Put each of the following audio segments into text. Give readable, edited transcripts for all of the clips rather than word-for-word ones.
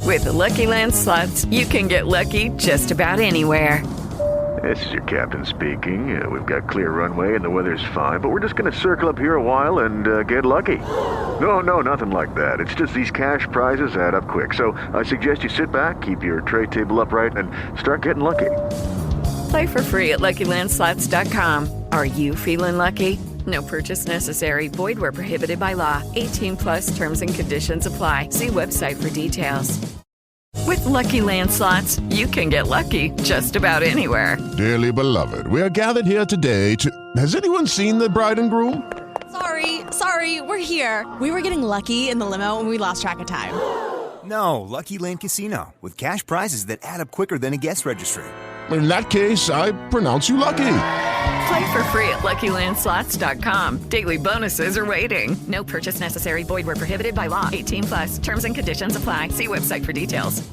With the Lucky Land Slots, you can get lucky just about anywhere. This is your captain speaking. We've got clear runway and the weather's fine, but we're just going to circle up here a while and get lucky. No, nothing like that. It's just these cash prizes add up quick. So I suggest you sit back, keep your tray table upright, and start getting lucky. Play for free at LuckyLandSlots.com. Are you feeling lucky? No purchase necessary. Void where prohibited by law. 18 plus terms and conditions apply. See website for details. With Lucky Land Slots, you can get lucky just about anywhere. Dearly beloved, we are gathered here today to... Has anyone seen the bride and groom? Sorry, we're here. We were getting lucky in the limo and we lost track of time. No, Lucky Land Casino, with cash prizes that add up quicker than a guest registry. In that case, I pronounce you lucky. Play for free at LuckyLandSlots.com. Daily bonuses are waiting. No purchase necessary. Void where prohibited by law. 18 plus. Terms and conditions apply. See website for details.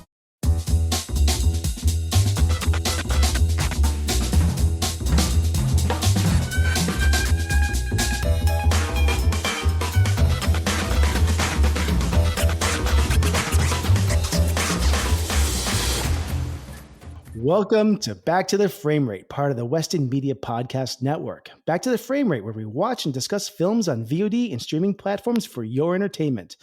Welcome to Back to the Frame Rate, part of the Weston Media Podcast Network. Back to the Frame Rate, where we watch and discuss films on VOD and streaming platforms for your entertainment.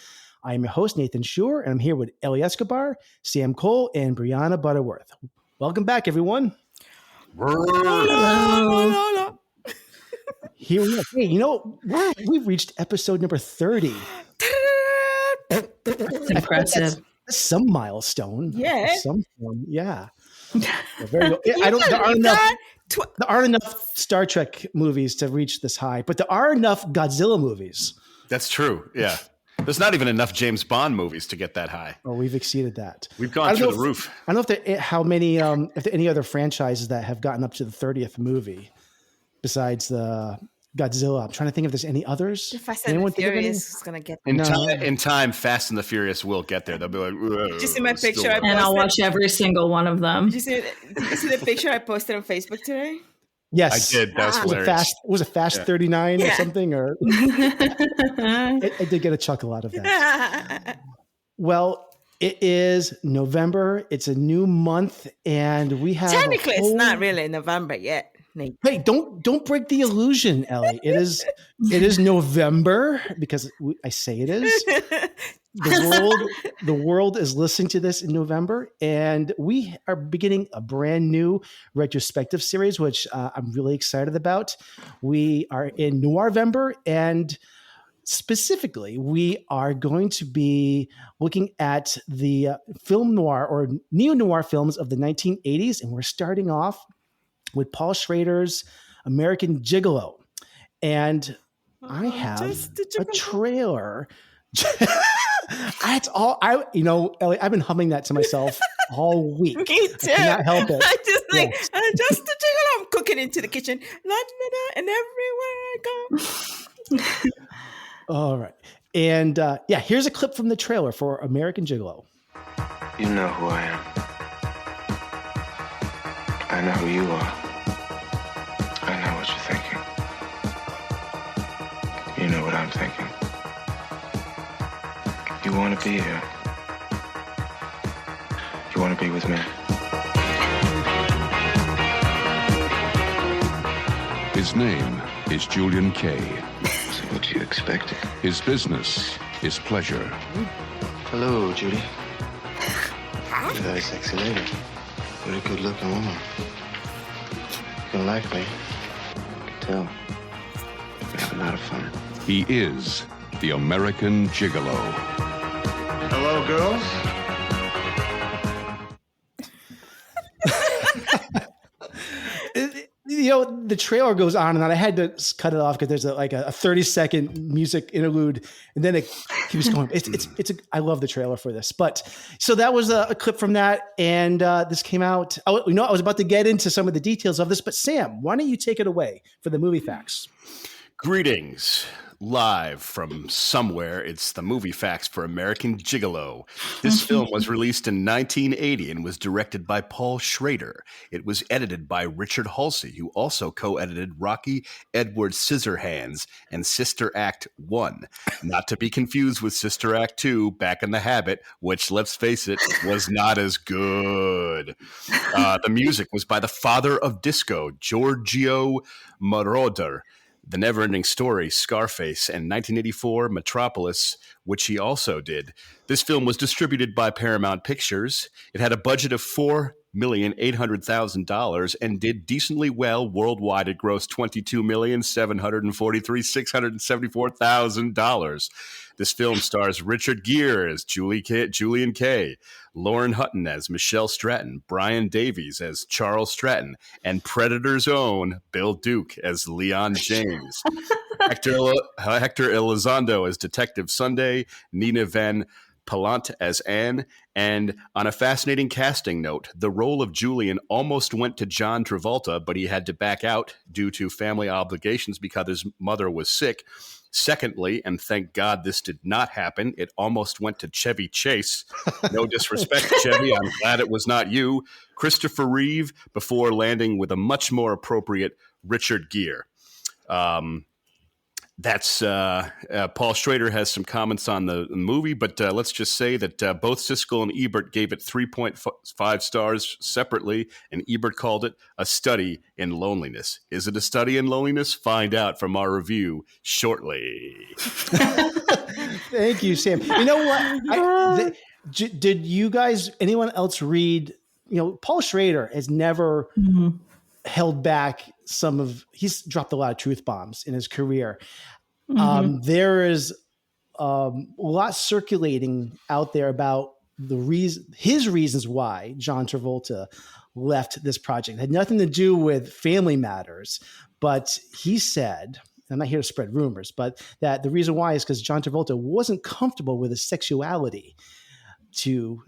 I am your host, Nathan Schur, and I'm here with Ellie Escobar, Sam Cole, and Brianna Butterworth. Welcome back, everyone. Hello. Here we are. Hey, we've reached episode number 30. That's impressive. That's some milestone. Yeah. Some form. Yeah. Very good. There aren't enough Star Trek movies to reach this high, but there are enough Godzilla movies. That's true. Yeah. There's not even enough James Bond movies to get that high. Oh, we've exceeded that. We've gone through the roof. I don't know if there any other franchises that have gotten up to the 30th movie besides the Godzilla. I'm trying to think if there's any others. The Fast and the Furious is going to get there. In time, Fast and the Furious will get there. They'll be like, did you see my picture I posted? And I'll watch every single one of them. Did you see the picture I posted on Facebook today? Yes. I did. That was hilarious. Was it Fast 39 or something? Or I did get a chuckle out of that. Well, it is November. It's a new month, and we have technically it's not really November yet. Hey, don't break the illusion, Ellie. It is November because I say it is. The world is listening to this in November, and we are beginning a brand new retrospective series, which I'm really excited about. We are in Noir-Vember, and specifically, we are going to be looking at the film noir or neo-noir films of the 1980s, and we're starting off with Paul Schrader's American Gigolo. And I have a trailer. Ellie, I've been humming that to myself all week. Me too. I cannot help it. I just like, just the Gigolo. I'm cooking into the kitchen. And everywhere I go. All right. And here's a clip from the trailer for American Gigolo. You know who I am. I know who you are. I know what you're thinking. You know what I'm thinking. You want to be here. You want to be with me. His name is Julian Kay. So what you expected? His business is pleasure. Hello, Judy. Very sexy lady. Very good looking woman. You can like me. I can tell. We have a lot of fun. He is the American Gigolo. Hello, girls. The trailer goes on and on. I had to cut it off because there's a 30-second music interlude, and then it keeps going. I love the trailer for this. But so that was a clip from that, and this came out. I was about to get into some of the details of this, but Sam, why don't you take it away for the movie facts? Greetings. live from somewhere. It's the movie facts for American Gigolo. This film was released in 1980 and was directed by Paul Schrader. It was edited by Richard Halsey, who also co-edited Rocky Edward Scissorhands and Sister Act 1. Not to be confused with Sister Act 2, Back in the Habit, which, let's face it, was not as good. The music was by the father of disco, Giorgio Moroder. The Neverending Story, Scarface, and 1984 Metropolis, which he also did. This film was distributed by Paramount Pictures. It had a budget of $4,800,000 and did decently well worldwide. It grossed $22,743,674,000. This film stars Richard Gere as Julian Kay, Lauren Hutton as Michelle Stratton, Brian Davies as Charles Stratton, and Predator's own Bill Duke as Leon James. Hector Elizondo as Detective Sunday, Nina Van Pallant as Anne, and on a fascinating casting note, the role of Julian almost went to John Travolta, but he had to back out due to family obligations because his mother was sick. Secondly, and thank God this did not happen, it almost went to Chevy Chase. No disrespect, Chevy, I'm glad it was not you. Christopher Reeve, before landing with a much more appropriate Richard Gere. That's Paul Schrader has some comments on the movie, but let's just say that both Siskel and Ebert gave it 3.5 stars separately, and Ebert called it a study in loneliness. Is it a study in loneliness? Find out from our review shortly. Thank you, Sam. You know what? Did you guys, anyone else read, Paul Schrader has never held back he's dropped a lot of truth bombs in his career. There is a lot circulating out there about his reasons why John Travolta left this project. It had nothing to do with family matters, but he said, I'm not here to spread rumors, but that the reason why is because John Travolta wasn't comfortable with his sexuality to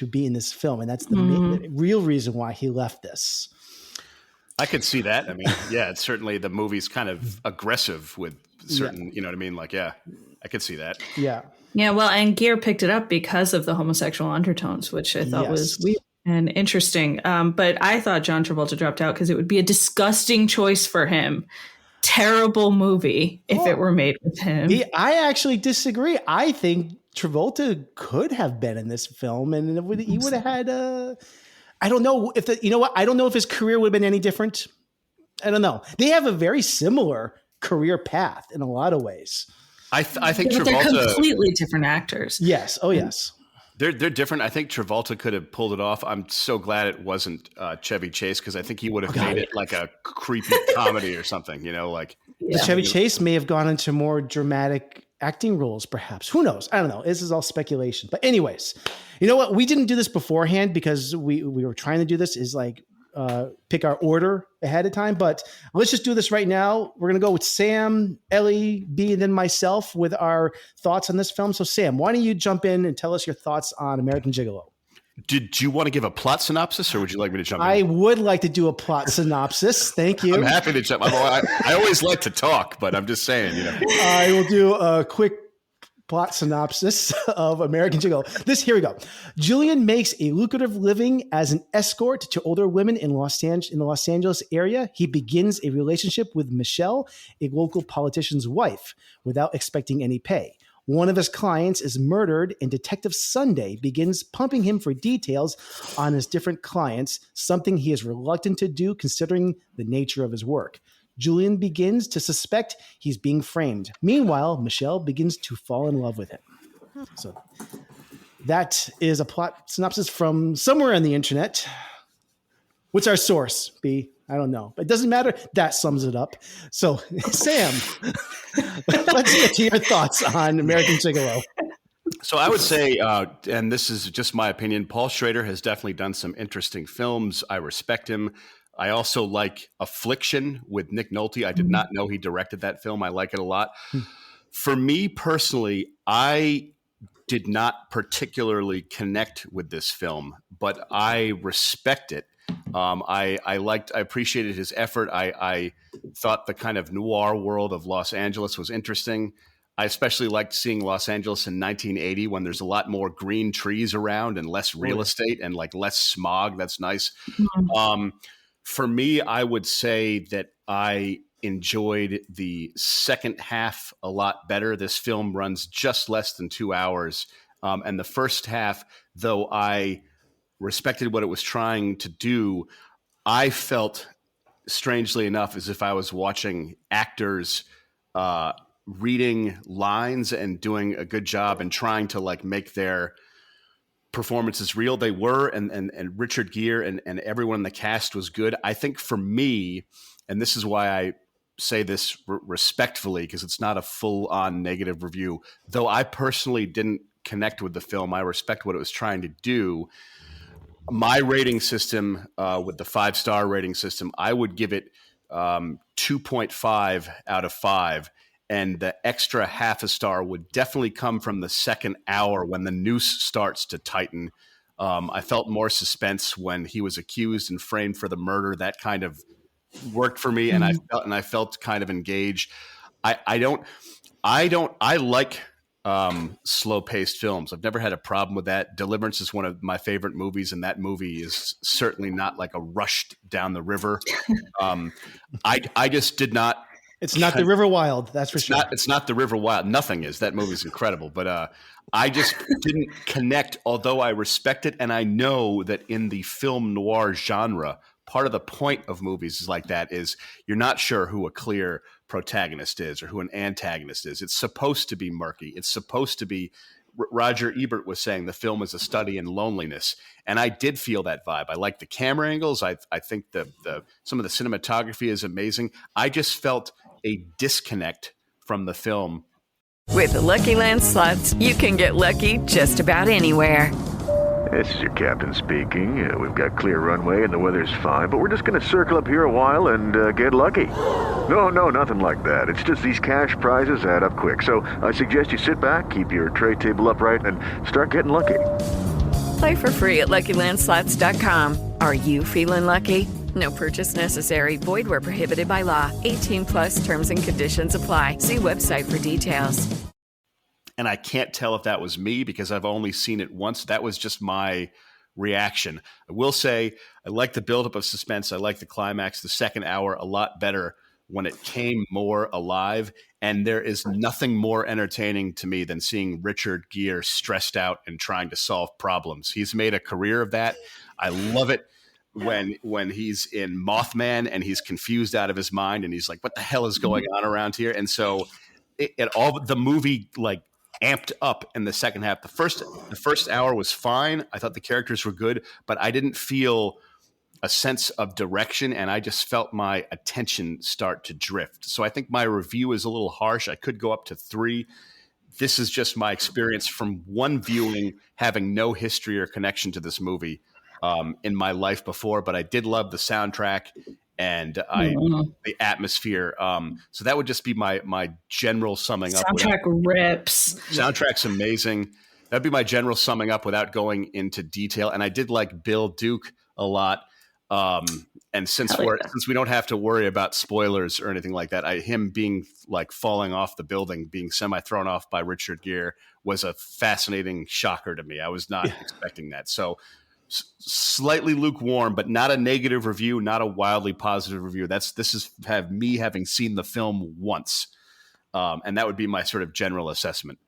be in this film. And that's the real reason why he left this. I could see that. I mean, yeah, it's certainly the movie's kind of aggressive with certain, you know what I mean? Like, yeah, I could see that. Yeah. Yeah, well, and Gere picked it up because of the homosexual undertones, which I thought was weird and interesting. But I thought John Travolta dropped out because it would be a disgusting choice for him. Terrible movie if it were made with him. I actually disagree. I think Travolta could have been in this film, and he would have had I don't know if I don't know if his career would have been any different. I don't know. They have a very similar career path in a lot of ways. I think Travolta, they're completely different actors. Yes. Oh, yes. They're different. I think Travolta could have pulled it off. I'm so glad it wasn't Chevy Chase, because I think he would have made it like a creepy comedy or something. Chevy Chase may have gone into more dramatic acting roles, perhaps. Who knows? I don't know. This is all speculation. But anyways, you know what? We didn't do this beforehand because we were trying to do this is like pick our order ahead of time. But let's just do this right now. We're going to go with Sam, Ellie, B, and then myself with our thoughts on this film. So Sam, why don't you jump in and tell us your thoughts on American Gigolo? Did you want to give a plot synopsis, or would you like me to jump in? I would like to do a plot synopsis. Thank you. I'm happy to jump. I always like to talk, but I'm just saying, I will do a quick plot synopsis of American Gigolo. Here we go. Julian makes a lucrative living as an escort to older women in the Los Angeles area. He begins a relationship with Michelle, a local politician's wife, without expecting any pay. One of his clients is murdered, and Detective Sunday begins pumping him for details on his different clients, something he is reluctant to do considering the nature of his work. Julian begins to suspect he's being framed. Meanwhile, Michelle begins to fall in love with him. So that is a plot synopsis from somewhere on the internet. What's our source, B? I don't know. But it doesn't matter. That sums it up. So, Sam, let's get to your thoughts on American Gigolo. So I would say, and this is just my opinion, Paul Schrader has definitely done some interesting films. I respect him. I also like Affliction with Nick Nolte. I did not know he directed that film. I like it a lot. For me personally, I did not particularly connect with this film, but I respect it I appreciated his effort. I thought the kind of noir world of Los Angeles was interesting. I especially liked seeing Los Angeles in 1980 when there's a lot more green trees around and less real estate and like less smog. That's nice. Mm-hmm. For me, I would say that I enjoyed the second half a lot better. This film runs just less than 2 hours. And the first half, though I respected what it was trying to do, I felt, strangely enough, as if I was watching actors reading lines and doing a good job and trying to like make their performances real. They were, and Richard Gere and everyone in the cast was good. I think for me, and this is why I say this respectfully, because it's not a full-on negative review, though I personally didn't connect with the film. I respect what it was trying to do. My rating system, with the 5-star rating system, I would give it 2.5 out of 5. And the extra half a star would definitely come from the second hour when the noose starts to tighten. I felt more suspense when he was accused and framed for the murder. That kind of worked for me, and I felt kind of engaged. I like slow-paced films. I've never had a problem with that. Deliverance is one of my favorite movies, and that movie is certainly not like a rushed down the river. I just did not. It's not the River Wild, that's for sure. It's not the River Wild. Nothing is. That movie's incredible. But I just didn't connect, although I respect it. And I know that in the film noir genre, part of the point of movies like that is you're not sure who a clear protagonist is or who an antagonist is. It's supposed to be murky. It's supposed to be, Roger Ebert was saying the film is a study in loneliness. And I did feel that vibe. I like the camera angles. I think some of the cinematography is amazing. I just felt a disconnect from the film. With the Lucky Land Slots, you can get lucky just about anywhere. This is your captain speaking. We've got clear runway and the weather's fine, but we're just going to circle up here a while and get lucky. No, nothing like that. It's just these cash prizes add up quick. So I suggest you sit back, keep your tray table upright, and start getting lucky. Play for free at LuckyLandSlots.com. Are you feeling lucky? No purchase necessary. Void where prohibited by law. 18+ terms and conditions apply. See website for details. And I can't tell if that was me because I've only seen it once. That was just my reaction. I will say I like the buildup of suspense. I like the climax, the second hour, a lot better when it came more alive. And there is nothing more entertaining to me than seeing Richard Gere stressed out and trying to solve problems. He's made a career of that. I love it when he's in Mothman and he's confused out of his mind and he's like, what the hell is going on around here? And so the movie like amped up in the second half. The first hour was fine. I thought the characters were good, but I didn't feel a sense of direction, and I just felt my attention start to drift. So I think my review is a little harsh. I could go up to 3. This is just my experience from one viewing, having no history or connection to this movie in my life before, but I did love the soundtrack and the atmosphere. So that would just be my general summing up. Soundtrack rips. Soundtrack's amazing. That'd be my general summing up without going into detail. And I did like Bill Duke a lot. And since we don't have to worry about spoilers or anything like that, him being like falling off the building, being semi thrown off by Richard Gere was a fascinating shocker to me. I was not expecting that. So slightly lukewarm, but not a negative review, not a wildly positive review. This is me having seen the film once. And that would be my sort of general assessment.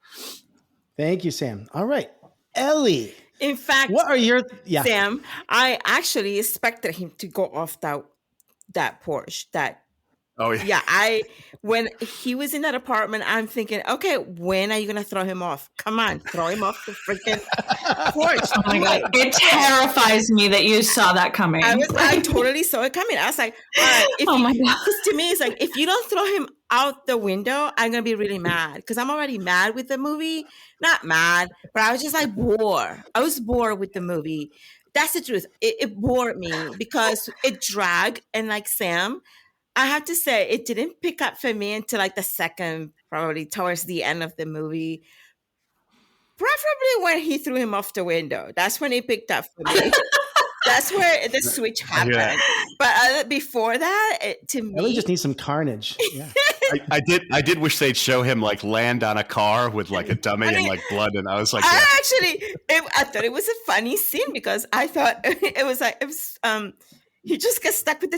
Thank you, Sam. All right, Ellie. In fact, what are your Sam? I actually expected him to go off that porch. When he was in that apartment, I'm thinking, okay, when are you gonna throw him off? Come on, throw him off the freaking porch! Oh my god, it terrifies me that you saw that coming. I totally saw it coming. I was like, all right, my god! To me, it's like if you don't throw him out the window, I'm gonna be really mad because I'm already mad with the movie. Not mad, but I was just like bored. I was bored with the movie. That's the truth. It bored me because it dragged, and like Sam, I have to say it didn't pick up for me until like the second, probably towards the end of the movie. Preferably when he threw him off the window. That's when it picked up for me. That's where the switch happened. Yeah. But before that, to me, Ellie just needs some carnage. Yeah. I did wish they'd show him like land on a car with like a dummy and like blood, and I was like, I thought it was a funny scene because I thought it was he just gets stuck with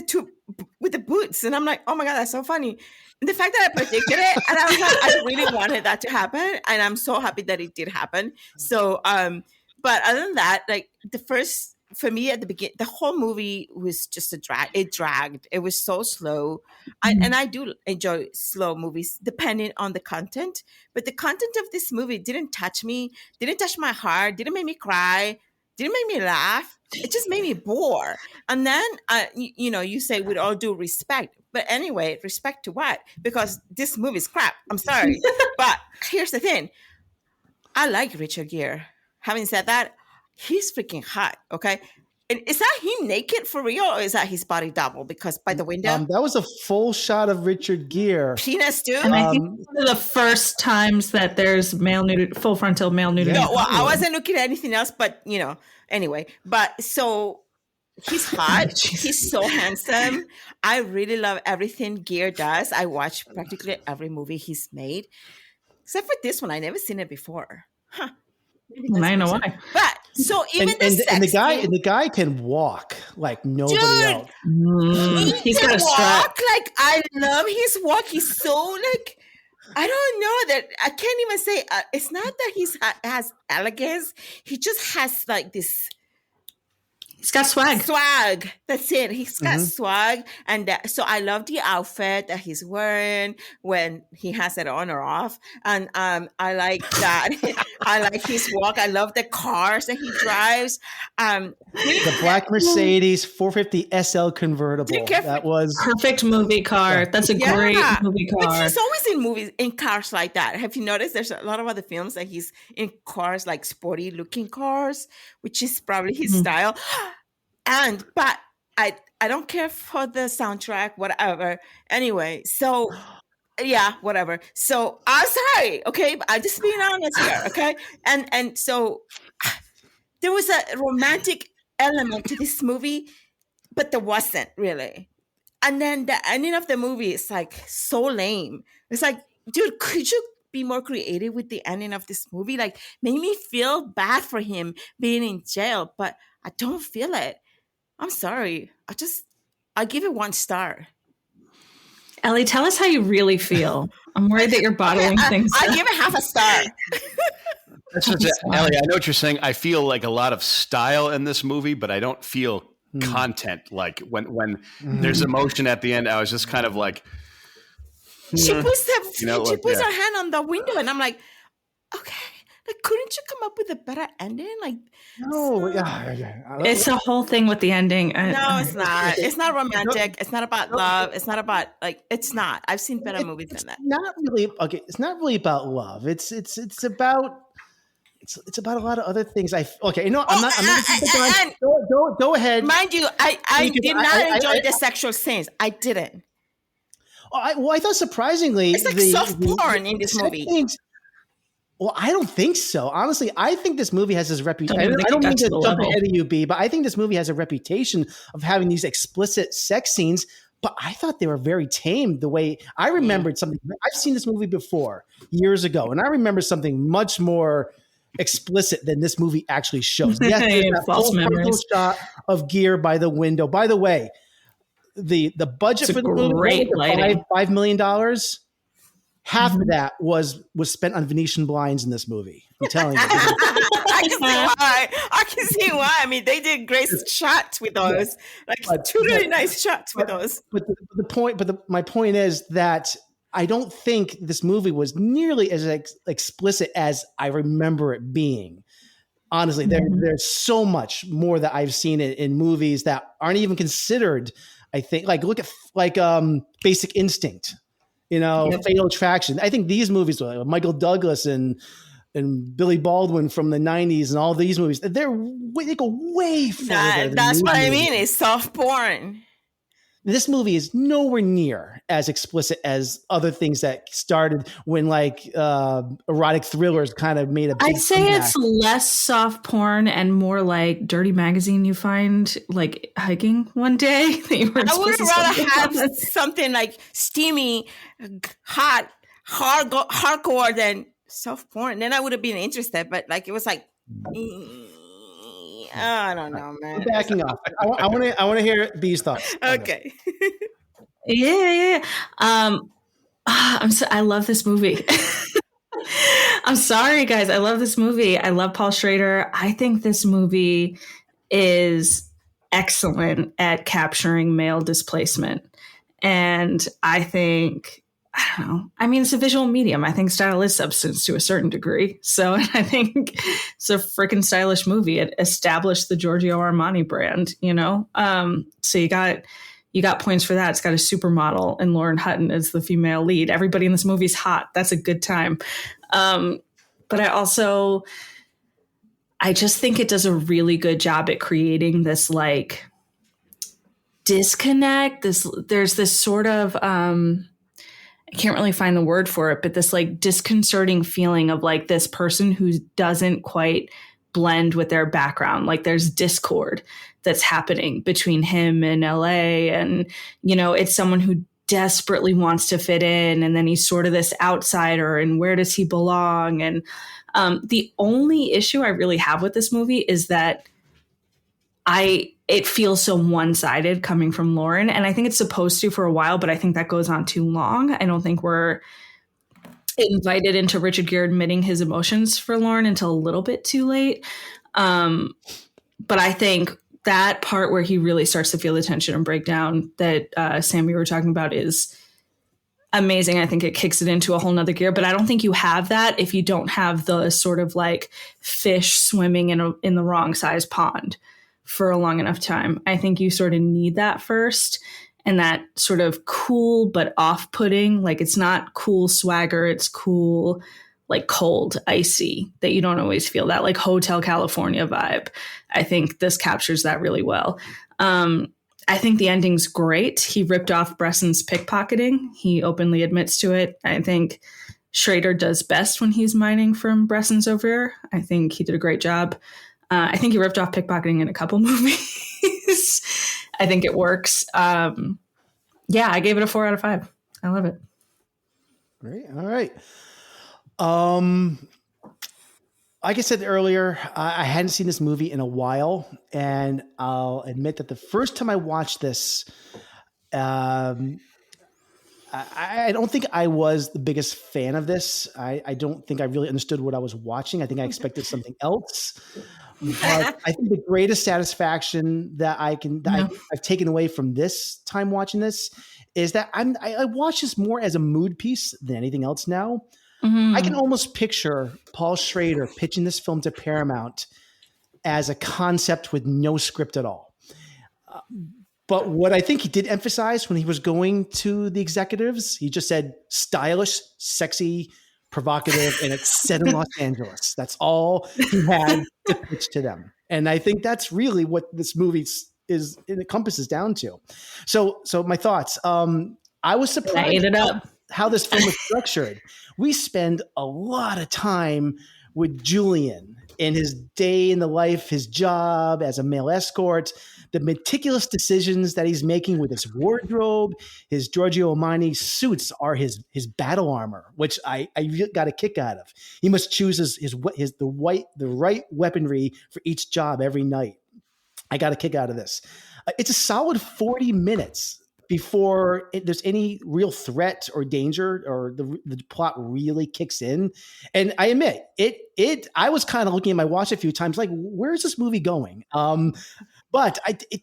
the boots, and I'm like, oh my god, that's so funny. And the fact that I predicted it, and I was like, I really wanted that to happen, and I'm so happy that it did happen. So, but other than that, like for me at the beginning, the whole movie was just a drag. It dragged. It was so slow. And I do enjoy slow movies depending on the content. But the content of this movie didn't touch me, didn't touch my heart, didn't make me cry, didn't make me laugh. It just made me bore. And then, you say with all due respect. But anyway, respect to what? Because this movie is crap. I'm sorry. But here's the thing. I like Richard Gere. Having said that, he's freaking hot, okay? And is that him naked for real, or is that his body double? Because by the window, that was a full shot of Richard Gere. Penis too. And I think one of the first times that there's full frontal male nudity. No, well, I wasn't looking at anything else, but anyway. But so he's hot. He's so handsome. I really love everything Gere does. I watch practically every movie he's made, except for this one. I never seen it before. Huh. I know why. But so even the guy can walk like nobody else. He's got a strap. Like I love his walk. He's so like I don't know that I can't even say. It's not that he has elegance. He just has like this. He's got swag. Swag. That's it. He's got swag. And so I love the outfit that he's wearing when he has it on or off. And I like that. I like his walk. I love the cars that he drives. The black Mercedes 450 SL convertible. That was perfect movie car. That's a great movie car. But he's always in cars like that. Have you noticed there's a lot of other films that he's in cars like sporty looking cars, which is probably his style. But I don't care for the soundtrack, whatever. Anyway, so yeah, whatever. So I'm sorry, okay? But I'm just being honest here, okay? And so there was a romantic element to this movie, but there wasn't really. And then the ending of the movie is like so lame. It's like, dude, could you be more creative with the ending of this movie? Like, made me feel bad for him being in jail, but I don't feel it. I'm sorry. I give it 1 star. Ellie, tell us how you really feel. I'm worried that you're bottling things. I give it half a star. Ellie, I know what you're saying. I feel like a lot of style in this movie, but I don't feel content. Like when there's emotion at the end, I was just kind of like, she puts her hand on the window, and I'm like, okay. Like, couldn't you come up with a better ending? Like, no, it's a whole thing with the ending. No, it's not. It's not romantic. It's not about love. It's not about it's not. I've seen better movies than that. Not really. Okay, it's not really about love. It's about a lot of other things. I'm not. Go ahead. Mind you, I did not enjoy the sexual scenes. I didn't. I thought surprisingly, it's like soft porn in this movie. Well, I don't think so. Honestly, I think this movie has this reputation. I don't mean to jump ahead of you, B, but I think this movie has a reputation of having these explicit sex scenes. But I thought they were very tame. The way I remembered something, I've seen this movie before years ago, and I remember something much more explicit than this movie actually shows. Yes, that false shot of Gere by the window. By the way, the budget for the movie was $5 million. Half of that was spent on Venetian blinds in this movie. I'm telling you. I can see why. I can see why. I mean, they did great shots with those, two really nice shots with those. My point is that I don't think this movie was nearly as explicit as I remember it being. Honestly, there's so much more that I've seen in movies that aren't even considered. I think, look at Basic Instinct. Fatal Attraction. I think these movies, like Michael Douglas and Billy Baldwin from the 90s and all these movies, they go way further. That's what I mean. It's soft porn. This movie is nowhere near as explicit as other things that started when like erotic thrillers kind of made a big I'd say comeback. It's less soft porn and more like dirty magazine you find like hiking one day. That you I would rather have something like steamy, hot, hardcore than soft porn. Then I would have been interested, but like it was like I don't know, man. I'm backing off. I want to hear B's thoughts. Okay. Yeah. I love this movie. I'm sorry, guys. I love this movie. I love Paul Schrader. I think this movie is excellent at capturing male displacement. And I think, I don't know. I mean, it's a visual medium. I think style is substance to a certain degree. So I think it's a freaking stylish movie. It established the Giorgio Armani brand, you know? So you got points for that. It's got a supermodel and Lauren Hutton as the female lead. Everybody in this movie is hot. That's a good time. But I just think it does a really good job at creating this like disconnect. There's this sort of, I can't really find the word for it, but this like disconcerting feeling of like this person who doesn't quite blend with their background. Like there's discord that's happening between him and LA. And, you know, it's someone who desperately wants to fit in. And then he's sort of this outsider and where does he belong? And the only issue I really have with this movie is that it feels so one-sided coming from Lauren. And I think it's supposed to for a while, but I think that goes on too long. I don't think we're invited into Richard Gere admitting his emotions for Lauren until a little bit too late. But I think that part where he really starts to feel the tension and breakdown that Sam, you were talking about is amazing. I think it kicks it into a whole nother gear, but I don't think you have that if you don't have the sort of like fish swimming in the wrong size pond for a long enough time. I think you sort of need that first, and that sort of cool but off-putting, like it's not cool swagger, it's cool like cold, icy, that you don't always feel, that like Hotel California vibe. I think this captures that really well. I think the ending's great. He ripped off Bresson's pickpocketing. He openly admits to it. I think Schrader does best when he's mining from Bresson's oeuvre. I think he did a great job. I think he ripped off pickpocketing in a couple movies. I think it works. Yeah, I gave it a 4 out of 5. I love it. Great. All right. Like I said earlier, I hadn't seen this movie in a while, and I'll admit that the first time I watched this, I don't think I was the biggest fan of this. I don't think I really understood what I was watching. I think I expected something else. But I think the greatest satisfaction that I've taken away from this time watching this is that I watch this more as a mood piece than anything else now. Mm-hmm. I can almost picture Paul Schrader pitching this film to Paramount as a concept with no script at all. But what I think he did emphasize when he was going to the executives, he just said stylish, sexy, provocative, and it's set in Los Angeles. That's all he had to pitch to them. And I think that's really what this movie it encompasses down to. So my thoughts. I was surprised how this film was structured. We spend a lot of time with Julian in his day in the life, his job as a male escort, the meticulous decisions that he's making with his wardrobe. His Giorgio Armani suits are his battle armor, which I got a kick out of. He must choose the right weaponry for each job every night. I got a kick out of this. It's a solid 40 minutes before there's any real threat or danger or the plot really kicks in. And I admit I was kind of looking at my watch a few times, like, where's this movie going? But it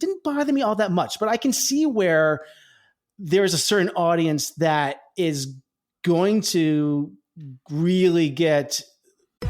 didn't bother me all that much, but I can see where there's a certain audience that is going to really get.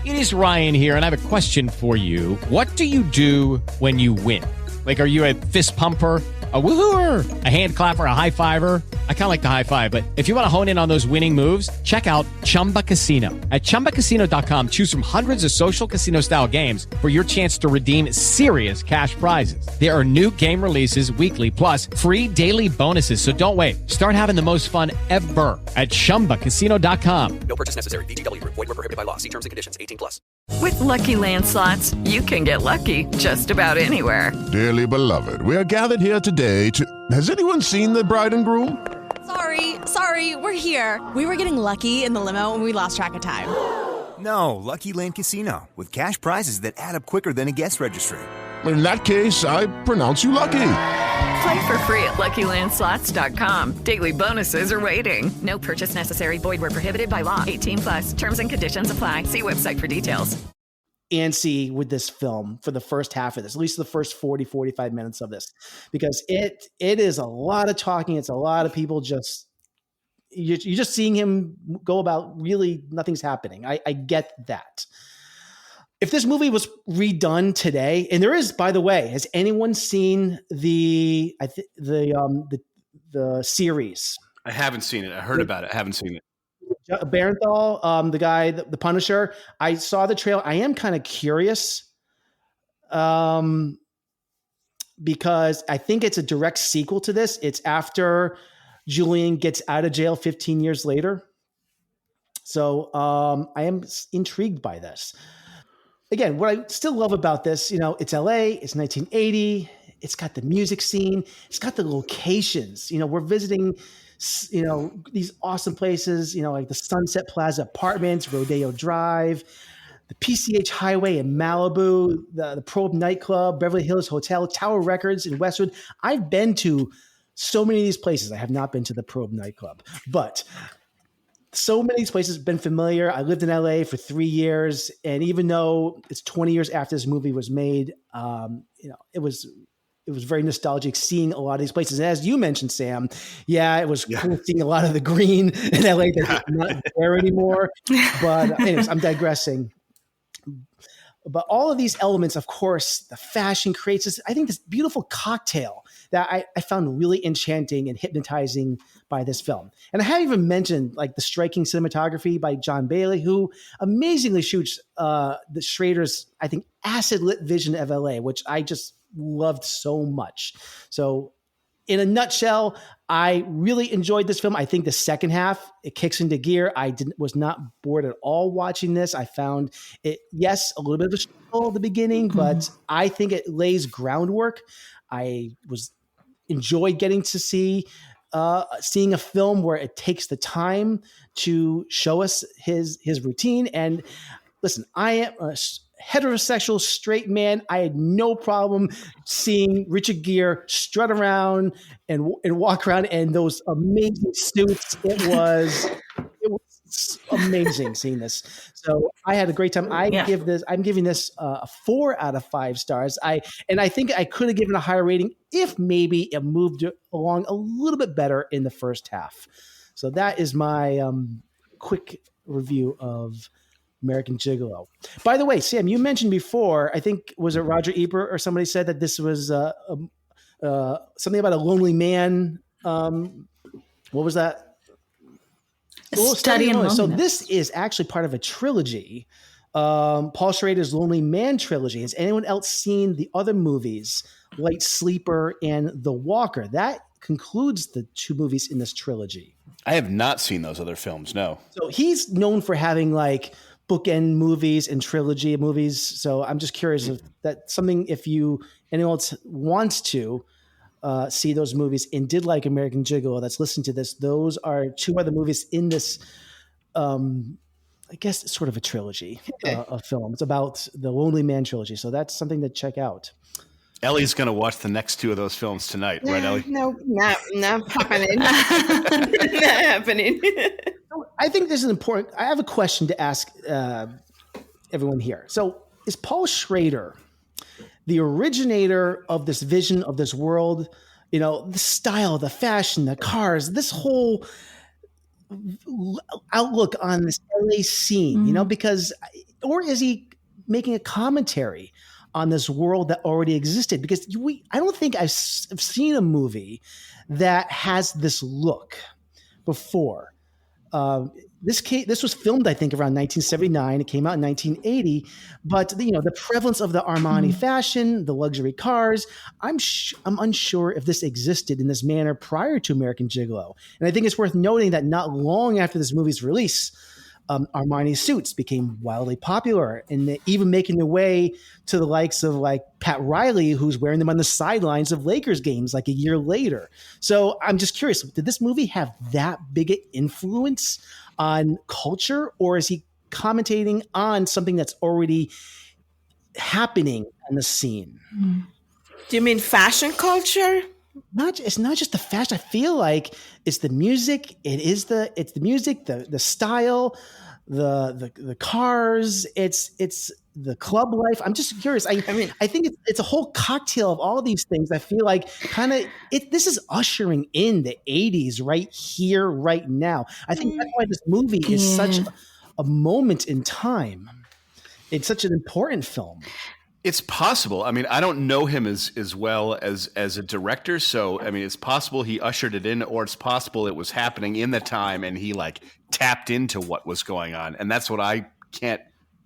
It is Ryan here, and I have a question for you. What do you do when you win? Like, are you a fist pumper? A woohooer, a hand clapper, a high fiver. I kind of like the high five, but if you want to hone in on those winning moves, check out Chumba Casino. At ChumbaCasino.com, choose from hundreds of social casino style games for your chance to redeem serious cash prizes. There are new game releases weekly, plus free daily bonuses. So don't wait. Start having the most fun ever at ChumbaCasino.com. No purchase necessary. VGW. Void where prohibited by law. See terms and conditions. 18+. With Lucky Land Slots, you can get lucky just about anywhere. Dearly beloved, we are gathered here today to... Has anyone seen the bride and groom? Sorry, we're here. We were getting lucky in the limo and we lost track of time. No, Lucky Land Casino, with cash prizes that add up quicker than a guest registry. In that case, I pronounce you lucky. Play for free at LuckyLandSlots.com. Daily bonuses are waiting. No purchase necessary. Void where prohibited by law. 18+. Terms and conditions apply. See website for details. Antsy with this film for the first half of this, at least the first 45 minutes of this, because it is a lot of talking. It's a lot of people you're just seeing him go about, really nothing's happening. I get that. If this movie was redone today, and there is, by the way, has anyone seen the series? I haven't seen it. I heard about it. I haven't seen it. Barenthal, the guy, the Punisher. I saw the trailer. I am kind of curious, because I think it's a direct sequel to this. It's after Julian gets out of jail 15 years later. So I am intrigued by this. Again, what I still love about this, it's LA, it's 1980, it's got the music scene, it's got the locations. We're visiting, these awesome places, like the Sunset Plaza Apartments, Rodeo Drive, the PCH Highway in Malibu, the Probe Nightclub, Beverly Hills Hotel, Tower Records in Westwood. I've been to so many of these places. I have not been to the Probe Nightclub, but so many of these places have been familiar. I lived in LA for 3 years, and even though it's 20 years after this movie was made, it was very nostalgic seeing a lot of these places. And as you mentioned, Sam, it was cool seeing a lot of the green in LA that's not there anymore. But anyways, I'm digressing. But all of these elements, of course, the fashion creates this beautiful cocktail that I found really enchanting and hypnotizing by this film. And I haven't even mentioned like the striking cinematography by John Bailey, who amazingly shoots the Schrader's, I think, acid lit vision of LA, which I just loved so much. So in a nutshell, I really enjoyed this film. I think the second half, it kicks into gear. I was not bored at all watching this. I found it, a little bit of a struggle at the beginning, but I think it lays groundwork. I enjoyed getting to seeing a film where it takes the time to show us his routine. And listen, I am a heterosexual straight man. I had no problem seeing Richard Gere strut around and walk around in those amazing suits. It was amazing seeing this. So I had a great time. I'm giving this a 4 out of 5 stars. I think I could have given a higher rating if maybe it moved along a little bit better in the first half. So that is my quick review of American Gigolo. By the way, Sam, you mentioned before, I think, was it Roger Ebert or somebody said that this was something about a lonely man. What was that? Study in Loneliness. So this is actually part of a trilogy, Paul Schrader's Lonely Man trilogy. Has anyone else seen the other movies, Light Sleeper and The Walker? That concludes the 2 movies in this trilogy. I have not seen those other films, no. So he's known for having like bookend movies and trilogy movies. So I'm just curious if that's something, if anyone else wants to see those movies and did like American Gigolo that's listening to this, those are 2 other movies in this, I guess it's sort of a trilogy of films. It's about the Lonely Man trilogy. So that's something to check out. Ellie's going to watch the next 2 of those films tonight, right, Ellie? No, not happening. Not happening. I think this is important. I have a question to ask everyone here. So is Paul Schrader the originator of this vision of this world? The style, the fashion, the cars, this whole outlook on this LA scene, because, or is he making a commentary on this world that already existed, because I don't think I've seen a movie that has this look before. This was filmed, I think, around 1979. It came out in 1980. But the prevalence of the Armani fashion, the luxury cars, I'm unsure if this existed in this manner prior to American Gigolo. And I think it's worth noting that not long after this movie's release, Armani suits became wildly popular, and even making their way to the likes of like Pat Riley, who's wearing them on the sidelines of Lakers games like a year later. So I'm just curious, did this movie have that big an influence on culture, or is he commentating on something that's already happening in the scene? Do you mean fashion culture? It's not just the fashion. I feel like it's the music. It's the music, the style, the cars. It's the club life. I'm just curious. I think it's a whole cocktail of all of these things. I feel like this is ushering in the 80s right here, right now. I think that's why this movie is such a moment in time. It's such an important film. It's possible. I mean, I don't know him as well as a director. So, I mean, it's possible he ushered it in, or it's possible it was happening in the time and he like tapped into what was going on. And that's what I can't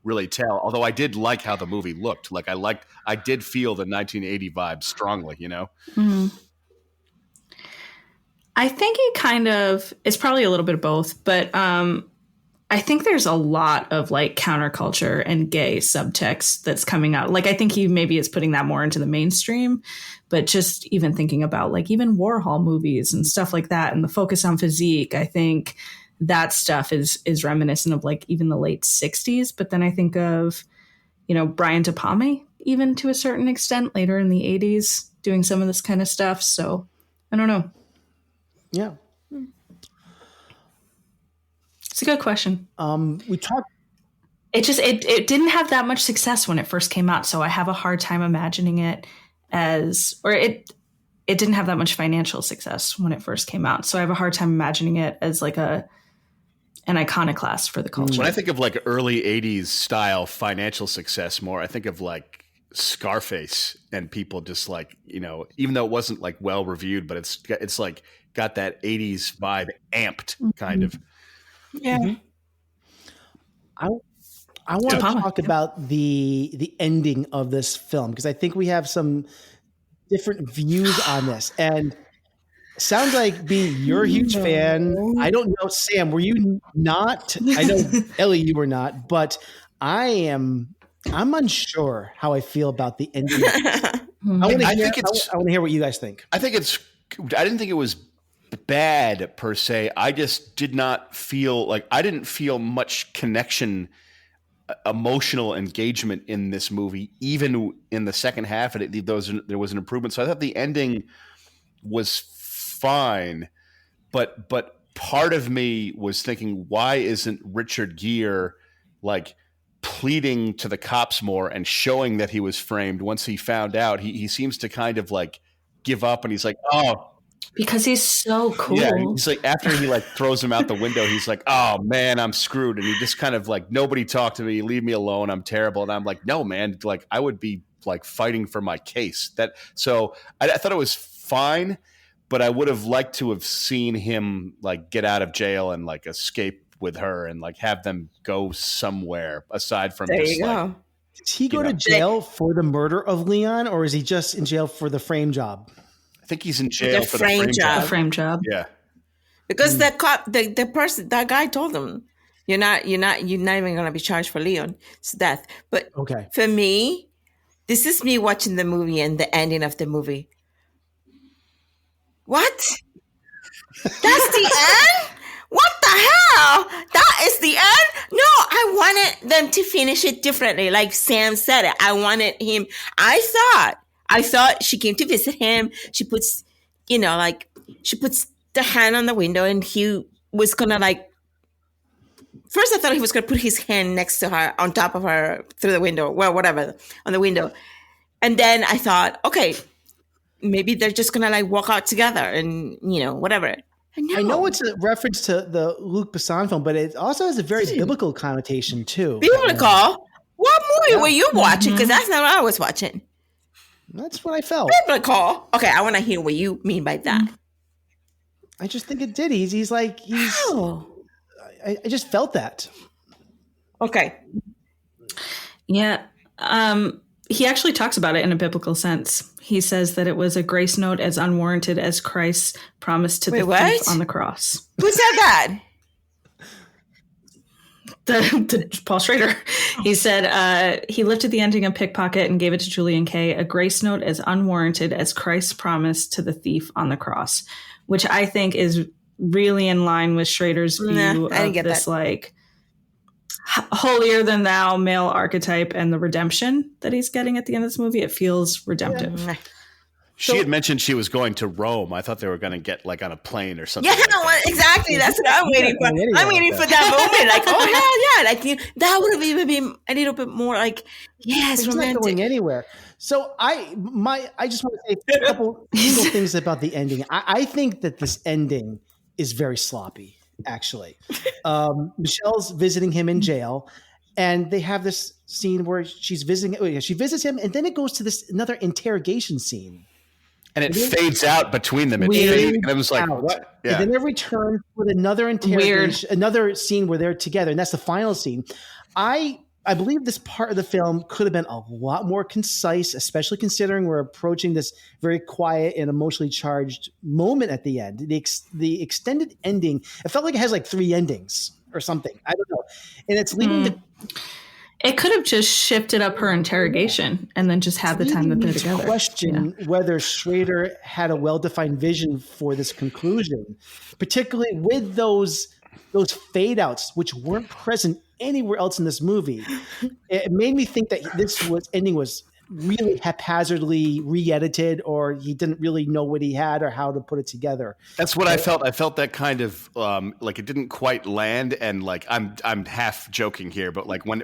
really tell. Although I did like how the movie looked. Like I did feel the 1980 vibe strongly, Mm-hmm. I think it's probably a little bit of both, but I think there's a lot of like counterculture and gay subtext that's coming out. Like, I think he maybe is putting that more into the mainstream, but just even thinking about like even Warhol movies and stuff like that, and the focus on physique, I think that stuff is reminiscent of like even the late 60s. But then I think of, Brian De Palma, even to a certain extent later in the 80s, doing some of this kind of stuff. So I don't know. Yeah. It's a good question. We talked. It didn't have that much success when it first came out, so I have a hard time imagining it it didn't have that much financial success when it first came out, so I have a hard time imagining it as like an iconoclast for the culture. When I think of like early 80s style financial success more, I think of like Scarface and people just like, even though it wasn't like well reviewed, but it's like got that 80s vibe amped kind of. Yeah. Mm-hmm. I want to talk about the ending of this film, because I think we have some different views on this. And sounds like, B, you're a huge fan. I don't know, Sam, were you not? I know, Ellie, you were not, but I'm unsure how I feel about the ending. I want to hear what you guys think. I didn't think it was bad per se. I just did not feel like I didn't feel much connection, emotional engagement in this movie, even in the second half. There was an improvement. So I thought the ending was fine, but part of me was thinking, why isn't Richard Gere like pleading to the cops more and showing that he was framed once he found out? He seems to kind of like give up, and he's like, oh. Because he's so cool. Yeah, he's like, after he like throws him out the window, he's like, oh man, I'm screwed. And he just kind of like, nobody talk to me, leave me alone, I'm terrible. And I'm like, no man, like I would be like fighting for my case. So I thought it was fine, but I would have liked to have seen him like get out of jail and like escape with her and like have them go somewhere aside from there this. You go. Did he go to jail for the murder of Leon, or is he just in jail for the frame job? I think he's in jail for the frame job. The frame job. Yeah. Because the cop, the person, that guy told him, you're not even going to be charged for Leon's death. But okay, for me, this is me watching the movie and the ending of the movie. What? That's the end? What the hell? That is the end? No, I wanted them to finish it differently. Like Sam said it. I wanted him. I thought she came to visit him. She puts the hand on the window, and he was gonna like. First, I thought he was gonna put his hand next to her, on top of her, through the window. Well, whatever, on the window. And then I thought, okay, maybe they're just gonna like walk out together, and whatever. I know it's a reference to the Luc Besson film, but it also has a very biblical connotation too. Biblical? What movie were you watching? Because that's not what I was watching. That's what I felt. Biblical. Okay, I want to hear what you mean by that. I just think it did. He's like, I just felt that. Okay. Yeah. He actually talks about it in a biblical sense. He says that it was a grace note as unwarranted as Christ promised to the thief on the cross. Who said that? The Paul Schrader. He said he lifted the ending of Pickpocket and gave it to Julian Kay, a grace note as unwarranted as Christ's promise to the thief on the cross, which I think is really in line with Schrader's view of this like holier than thou male archetype and the redemption that he's getting at the end of this movie. It feels redemptive. Yeah. She had mentioned she was going to Rome. I thought they were going to get like on a plane or something. Yeah, like exactly. That's what I'm waiting for. I'm waiting for that moment. Like, oh hell yeah! Like that would have even been a little bit more like, yes, it's romantic. Not going anywhere. So I just want to say a couple things about the ending. I think that this ending is very sloppy. Actually, Michelle's visiting him in jail, and they have this scene where she visits him, and then it goes to this another interrogation scene. And it fades out between them. And I was like, what? Yeah. And then they return with another interrogation, another scene where they're together. And that's the final scene. I believe this part of the film could have been a lot more concise, especially considering we're approaching this very quiet and emotionally charged moment at the end. The extended ending, it felt like it has like 3 endings or something. I don't know. And it's leading to... It could have just shifted up her interrogation and then just had the time that they're together. Question whether Schrader had a well-defined vision for this conclusion, particularly with those fade outs, which weren't present anywhere else in this movie. It made me think that ending was really haphazardly re-edited, or he didn't really know what he had or how to put it together. That's what I felt. I felt that kind of like it didn't quite land, and like I'm half joking here, but like when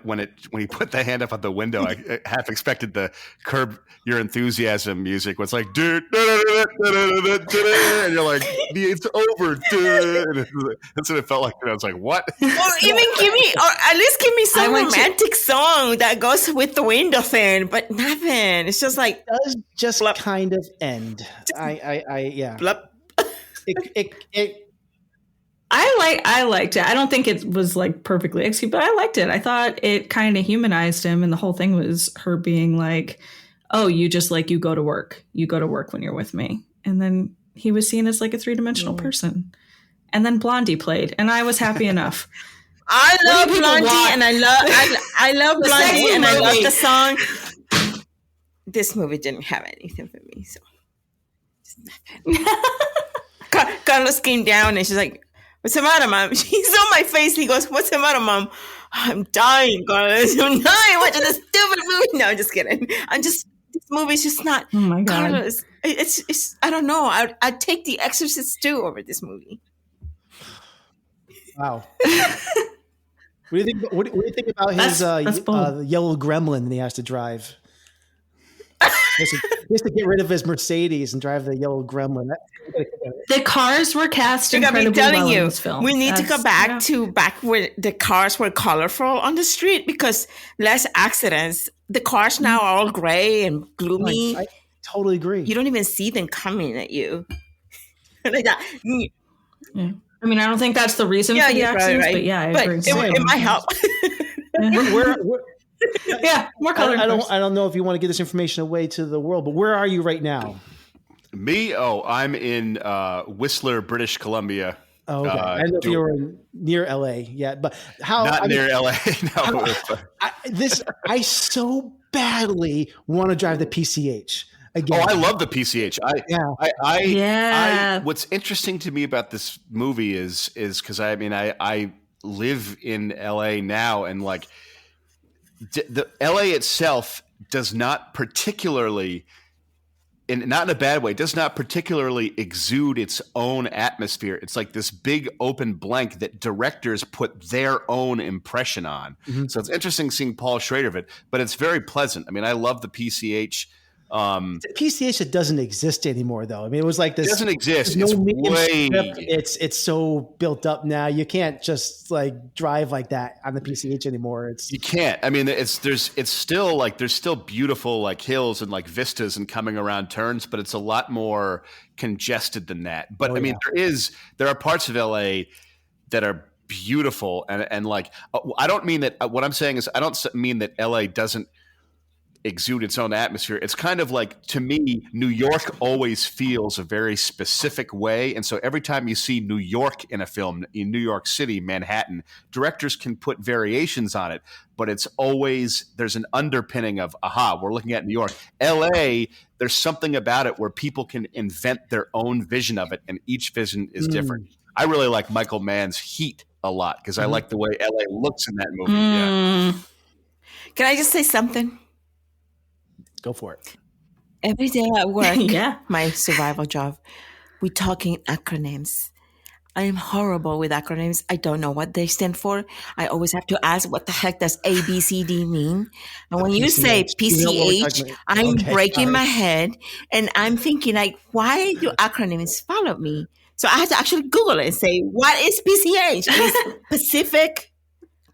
he put the hand up on the window, I half expected the Curb Your Enthusiasm music. Where it's like, dude, and you're like, it's over, dude. That's what it felt like. And I was like, what? Or even at least give me some romantic song that goes with the window thing, but nothing. It's just like it does just blip. Kind of end. Yeah. Blip. I liked it. I don't think it was like perfectly executed, but I liked it. I thought it kind of humanized him, and the whole thing was her being like, "Oh, you just like you go to work. You go to work when you're with me." And then he was seen as like a 3-dimensional person. And then Blondie played, and I was happy enough. I love Blondie, and I love Blondie, and I love the song. This movie didn't have anything for me, so just nothing. Carlos came down and she's like, "What's the matter, Mom?" She saw my face. He goes, "What's the matter, Mom?" "I'm dying, Carlos. I'm dying watching this stupid movie." No, I'm just kidding. This movie's just not. Oh my God. Carlos, it's I don't know. I'd take The Exorcist 2 over this movie. Wow. What do you think? What do you think about his yellow gremlin that he has to drive? He has to get rid of his Mercedes and drive the yellow gremlin. The cars were cast incredibly well in this film. We need to go back to where the cars were colorful on the street, because less accidents. The cars now are all gray and gloomy. I totally agree. You don't even see them coming at you. Like that. Yeah. I mean, I don't think that's the reason for the accidents, right. But yeah, I agree. It might help. Yeah, more color. I don't know if you want to give this information away to the world, but where are you right now? Me? Oh, I'm in Whistler, British Columbia. Oh, okay. I don't know if you were near LA yet, but how? Not near LA. No. I so badly want to drive the PCH. Again. Oh, I love the PCH. What's interesting to me about this movie is because I live in LA now, and like the LA itself does not particularly, and not in a bad way, does not particularly exude its own atmosphere. It's like this big open blank that directors put their own impression on. Mm-hmm. So it's interesting seeing Paul Schrader of it, but it's very pleasant. I mean, I love the PCH. PCH that doesn't exist anymore, though. I mean, it was like this. It doesn't exist. No It's it's so built up now. You can't just like drive like that on the PCH anymore. You can't. I mean, there's still beautiful like hills and like vistas and coming around turns, but it's a lot more congested than that. But there are parts of LA that are beautiful and like I don't mean that. What I'm saying is I don't mean that LA doesn't exude its own atmosphere. It's kind of like, to me, New York always feels a very specific way. And so every time you see New York in a film, in New York City, Manhattan, directors can put variations on it, but it's always, there's an underpinning of, aha, we're looking at New York. LA, there's something about it where people can invent their own vision of it, and each vision is different. I really like Michael Mann's Heat a lot because I like the way LA looks in that movie. Yeah. Can I just say something? Go for it. Every day at work, my survival job, we're talking acronyms. I am horrible with acronyms. I don't know what they stand for. I always have to ask, what the heck does A, B, C, D mean? And when you say PCH, I'm breaking my head and I'm thinking, like, why do acronyms follow me? So I had to actually Google it and say, what is PCH? It's Pacific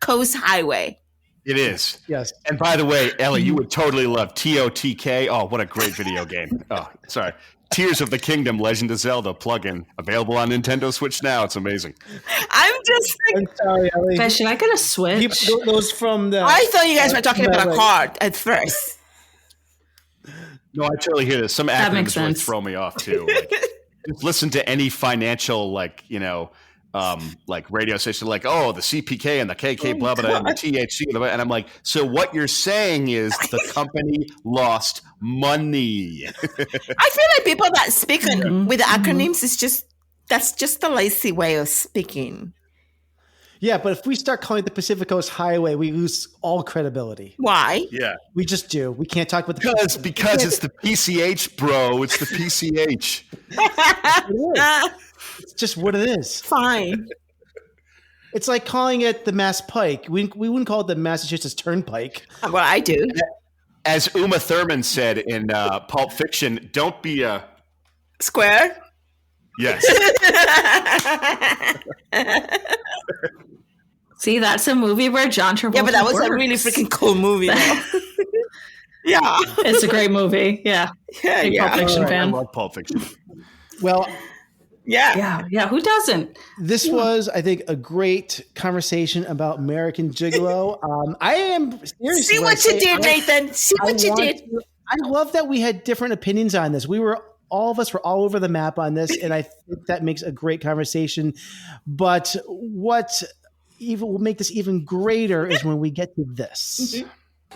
Coast Highway. It is. Yes. And by the way, Ellie, you would totally love TOTK. Oh, what a great video game. Oh, sorry. Tears of the Kingdom, Legend of Zelda plugin. Available on Nintendo Switch now. It's amazing. I'm sorry, Ellie. But should I get a Switch? Those from the... I thought you guys were talking about a card at first. No, I totally hear this. Some acronyms really throw me off, too. Like, just listen to any financial, like, like radio station, like, oh, the CPK and the KK, blah, blah, blah, and the THC. And I'm like, so what you're saying is the company lost money. I feel like people that speak with acronyms that's just the lazy way of speaking. Yeah, but if we start calling it the Pacific Coast Highway, we lose all credibility. Why? Yeah. We just do. We can't talk about because it's the PCH, bro. It's the PCH. It's just what it is. Fine. It's like calling it the Mass Pike. We wouldn't call it the Massachusetts Turnpike. Well, I do. As Uma Thurman said in Pulp Fiction, don't be a... Square? Yes. See, that's a movie where John Travolta Yeah, but that was works. a really freaking cool movie. Yeah. It's a great movie. Yeah. Yeah. Pulp Fiction fan. I love Pulp Fiction. Well... Yeah. Who doesn't? This was, I think, a great conversation about American Gigolo. I am seriously. See what you did, Nathan. See what you did. I love that we had different opinions on this. All of us were all over the map on this, and I think that makes a great conversation. But what even will make this even greater is when we get to this.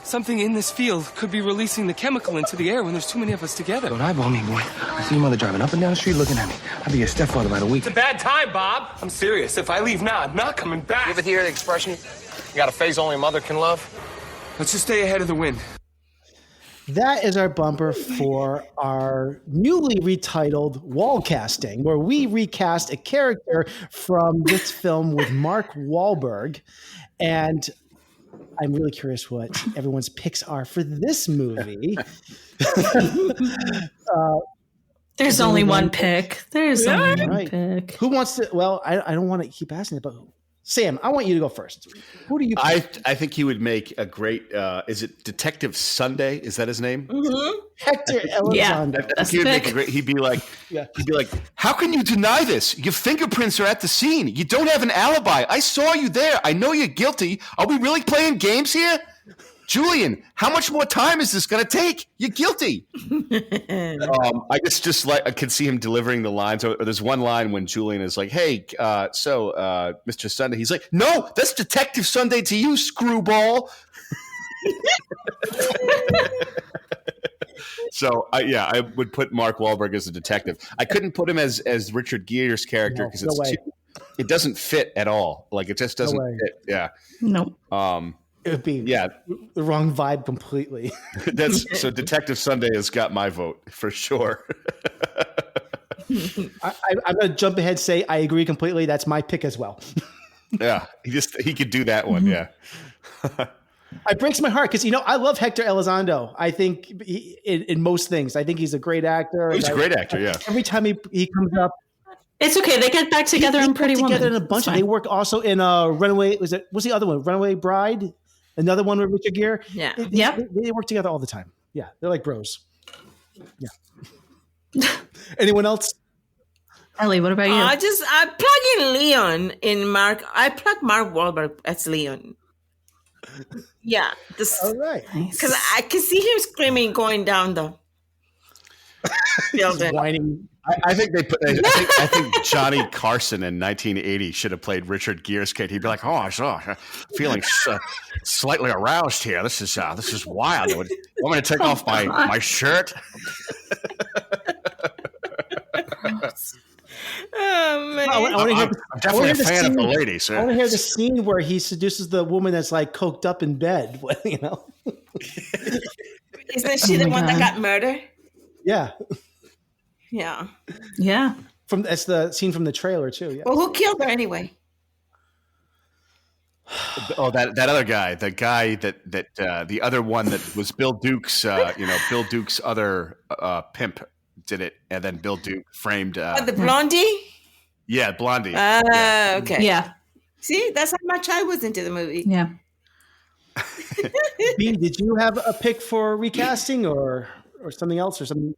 Something in this field could be releasing the chemical into the air when there's too many of us together. Don't eyeball me, boy. I see your mother driving up and down the street looking at me. I'll be your stepfather by the week. It's a bad time, Bob. I'm serious. If I leave now, I'm not coming back. You ever hear the expression, you got a phase only a mother can love? Let's just stay ahead of the wind. That is our bumper for our newly retitled wall casting, where we recast a character from this film with Mark Wahlberg. And I'm really curious what everyone's picks are for this movie. There's only one pick. There's only one pick. Who wants to? Well, I don't want to keep asking it, but Sam, I want you to go first. Who do you pick? I think he would make a great, is it Detective Sunday? Is that his name? Mm-hmm. Hector Elizondo. I think he would make a great, he'd be like, how can you deny this? Your fingerprints are at the scene. You don't have an alibi. I saw you there. I know you're guilty. Are we really playing games here? Julian, how much more time is this going to take? You're guilty. I just like I could see him delivering the lines. Or there's one line when Julian is like, "Hey, Mr. Sunday," he's like, "No, that's Detective Sunday to you, screwball." So I would put Mark Wahlberg as a detective. I couldn't put him as Richard Gere's character because it doesn't fit at all. Like it just doesn't fit. Yeah. Nope. It would be the wrong vibe completely. So Detective Sunday has got my vote for sure. I'm going to jump ahead and say I agree completely. That's my pick as well. Yeah, he could do that one. Yeah. It breaks my heart because, I love Hector Elizondo. I think in most things, I think he's a great actor. He's a great actor, yeah. Every time he comes up. It's okay. They get back together in Pretty Woman. Together in a bunch. They work also in Runaway. What's the other one? Runaway Bride? Another one with Richard Gere? Yeah. They work together all the time. Yeah. They're like bros. Yeah. Anyone else? Ellie, what about you? I plug in Leon in Mark. I plug Mark Wahlberg as Leon. Yeah. All right. Because I can see him screaming going down the building. Whining. I think they put. I think Johnny Carson in 1980 should have played Richard Gere's kid. He'd be like, "Oh, feeling slightly aroused here. This is wild. Want me to take off my shirt?" Oh man! I'm definitely a fan of the ladies. I want to hear the scene where he seduces the woman that's like coked up in bed. Isn't she the one that got murdered? Yeah. Yeah. Yeah. That's the scene from the trailer too. Yeah. Well, who killed her anyway? Oh, that other guy, the guy that the other one that was Bill Duke's, Bill Duke's other pimp did it, and then Bill Duke framed the Blondie. Yeah, Blondie. Okay. Yeah. See, that's how much I was into the movie. Yeah. B, did you have a pick for recasting or something else or something?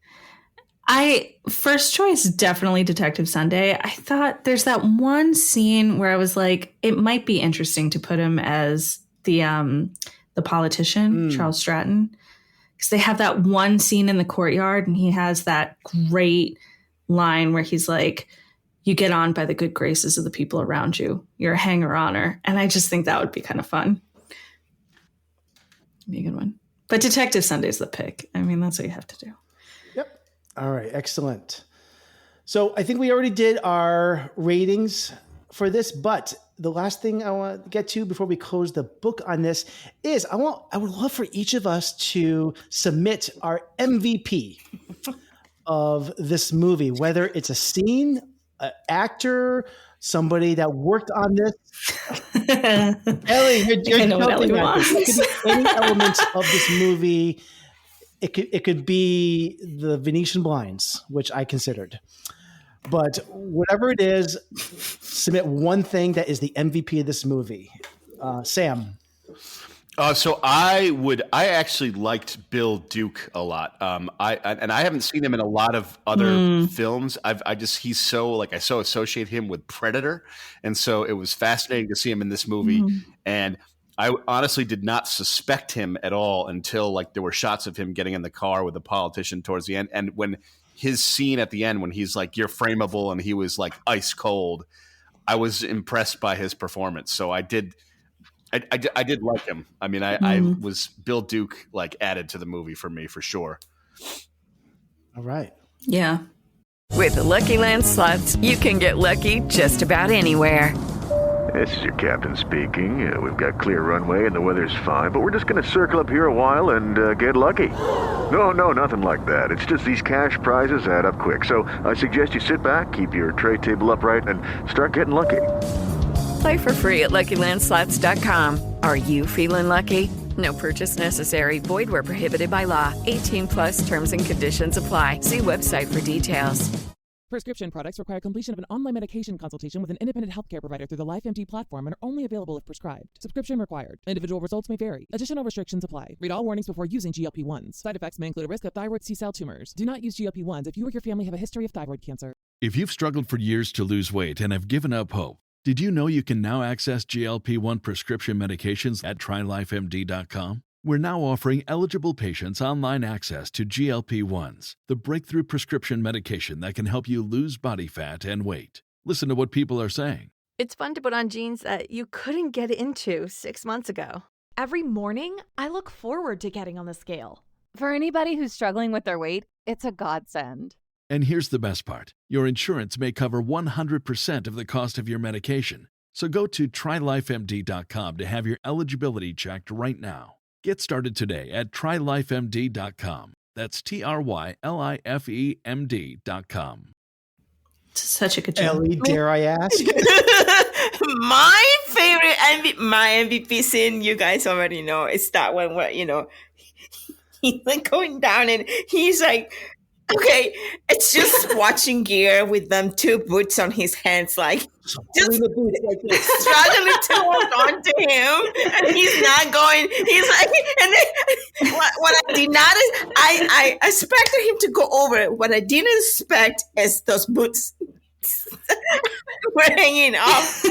First choice, definitely Detective Sunday. I thought there's that one scene where I was like, it might be interesting to put him as the politician, Charles Stratton, because they have that one scene in the courtyard and he has that great line where he's like, "You get on by the good graces of the people around you. You're a hanger-oner." And I just think that would be kind of fun. Be a good one. But Detective Sunday's the pick. I mean, that's what you have to do. All right, excellent. So I think we already did our ratings for this, but the last thing I want to get to before we close the book on this is I would love for each of us to submit our MVP of this movie, whether it's a scene, an actor, somebody that worked on this. Ellie, you're jumping at this. It could be any elements of this movie. It could be the Venetian blinds, which I considered. But whatever it is, submit one thing that is the MVP of this movie. Sam. So I actually liked Bill Duke a lot. I haven't seen him in a lot of other films. I so associate him with Predator. And so it was fascinating to see him in this movie. And I honestly did not suspect him at all until there were shots of him getting in the car with the politician towards the end. And when his scene at the end, when he's like, "You're frameable," and he was like ice cold, I was impressed by his performance. So I did like him. I mean, I was Bill Duke added to the movie for me for sure. All right. Yeah. With the Lucky Land Slots, you can get lucky just about anywhere. This is your captain speaking. We've got clear runway and the weather's fine, but we're just going to circle up here a while and get lucky. No, nothing like that. It's just these cash prizes add up quick. So I suggest you sit back, keep your tray table upright, and start getting lucky. Play for free at LuckyLandSlots.com. Are you feeling lucky? No purchase necessary. Void where prohibited by law. 18+ terms and conditions apply. See website for details. Prescription products require completion of an online medication consultation with an independent healthcare provider through the LifeMD platform and are only available if prescribed. Subscription required. Individual results may vary. Additional restrictions apply. Read all warnings before using GLP-1s. Side effects may include a risk of thyroid C-cell tumors. Do not use GLP-1s if you or your family have a history of thyroid cancer. If you've struggled for years to lose weight and have given up hope, did you know you can now access GLP-1 prescription medications at TryLifeMD.com? We're now offering eligible patients online access to GLP-1s, the breakthrough prescription medication that can help you lose body fat and weight. Listen to what people are saying. It's fun to put on jeans that you couldn't get into 6 months ago. Every morning, I look forward to getting on the scale. For anybody who's struggling with their weight, it's a godsend. And here's the best part. Your insurance may cover 100% of the cost of your medication. So go to TryLifeMD.com to have your eligibility checked right now. Get started today at TryLifeMD.com. That's TryLifeMD.com. Such a good job. Ellie, dare I ask? My favorite my MVP scene, you guys already know, is that one where, he's like going down and he's like, okay, it's just watching Gere with them 2 boots on his hands, like just struggling to hold on to him, and he's not going. He's like, and then what I did not, I expected him to go over it. What I didn't expect is those boots were hanging off.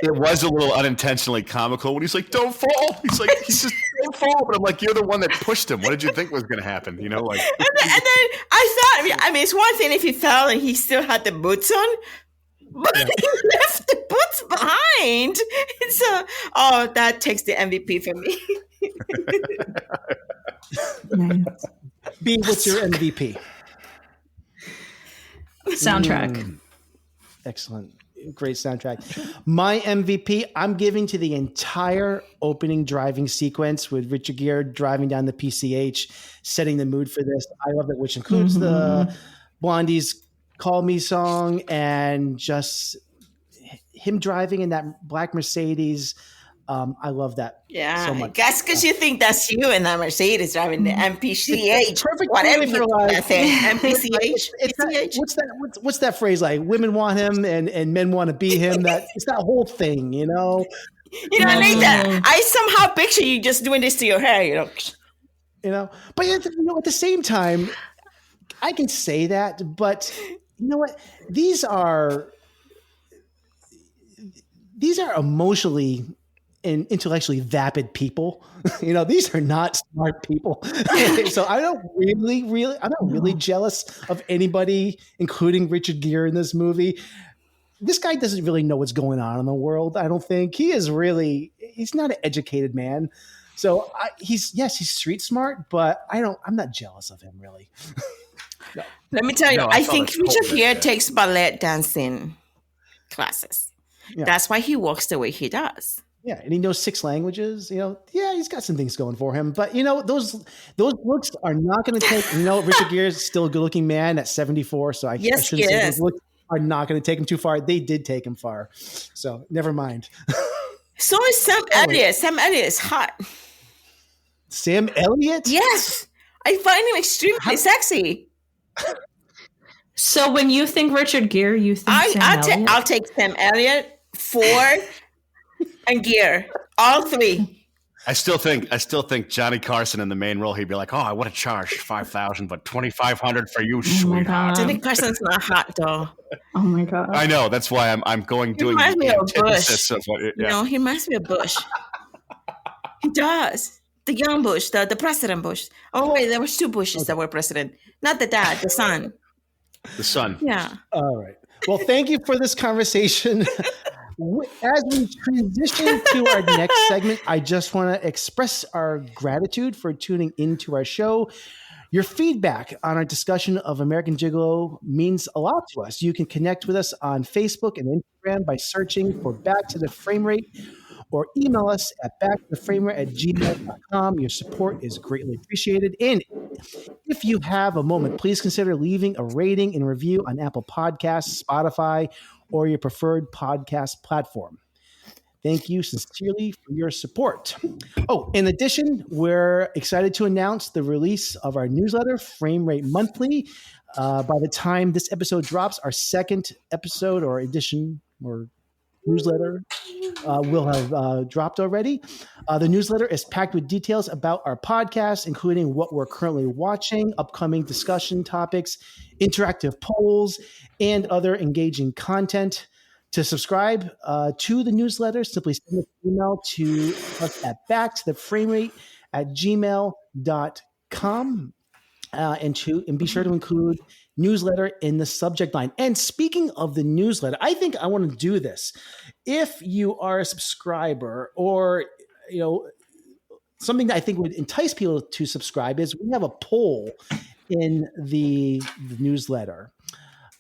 It was a little unintentionally comical when he's like, "Don't fall." He's like, "He's just don't fall." But I'm like, "You're the one that pushed him. What did you think was going to happen?" And then I thought, I mean, it's one thing if he fell and he still had the boots on, but he left the boots behind. So, that takes the MVP for me. B, what's your MVP? Soundtrack. Excellent. Great soundtrack. My MVP, I'm giving to the entire opening driving sequence with Richard Gere driving down the PCH, setting the mood for this. I love it, which includes the Blondie's Call Me song and just him driving in that black Mercedes. I love that so much. That's because you think that's you in that Mercedes driving the MPCH. Perfect. Whatever you say. MPCH. What's that phrase like? Women want him and men want to be him. It's that whole thing, You know, Nathan, I somehow picture you just doing this to your hair, But at the same time, I can say that, but you know what? These are emotionally and intellectually vapid people. These are not smart people. So I'm not really jealous of anybody, including Richard Gere in this movie. This guy doesn't really know what's going on in the world. I don't think he's not an educated man. So he's street smart, but I'm not jealous of him really. No. Let me tell you, I think Richard Gere takes ballet dancing classes. Yeah. That's why he walks the way he does. Yeah, and he knows 6 languages. He's got some things going for him. But those looks are not going to take. Richard Gere is still a good-looking man at 74. So I shouldn't say those looks are not going to take him too far. They did take him far. So never mind. So is Sam Elliott. Sam Elliott is hot. Sam Elliott? Yes, I find him extremely sexy. So when you think Richard Gere, you think Sam Elliott? I'll take Sam Elliott, Ford, and Gere, all 3. I still think Johnny Carson in the main role. He'd be like, "Oh, I would have charged $5,000, but $2,500 for you, sweetheart." Johnny Carson's not hot though. Oh my god! I know. That's why I'm doing the antithesis of what. No, he reminds me of Bush. He does. The young Bush, the President Bush. Oh wait, there was 2 Bushes that were president. Not the dad, the son. The son. Yeah. All right. Well, thank you for this conversation. As we transition to our next segment, I just want to express our gratitude for tuning into our show. Your feedback on our discussion of American Gigolo means a lot to us. You can connect with us on Facebook and Instagram by searching for Back to the Frame Rate, or email us at backtotheframerate@gmail.com. Your support is greatly appreciated. And if you have a moment, please consider leaving a rating and review on Apple Podcasts, Spotify, or your preferred podcast platform. Thank you sincerely for your support. Oh, in addition, we're excited to announce the release of our newsletter, Frame Rate Monthly. By the time this episode drops, our second episode or edition or newsletter will have dropped already. The newsletter is packed with details about our podcast, including what we're currently watching, upcoming discussion topics, interactive polls, and other engaging content. To subscribe to the newsletter, simply send an email to us at backtotheframerate@gmail.com and be sure to include newsletter in the subject line. And speaking of the newsletter, I think I want to do this. If you are a subscriber, or something that I think would entice people to subscribe is we have a poll in the newsletter,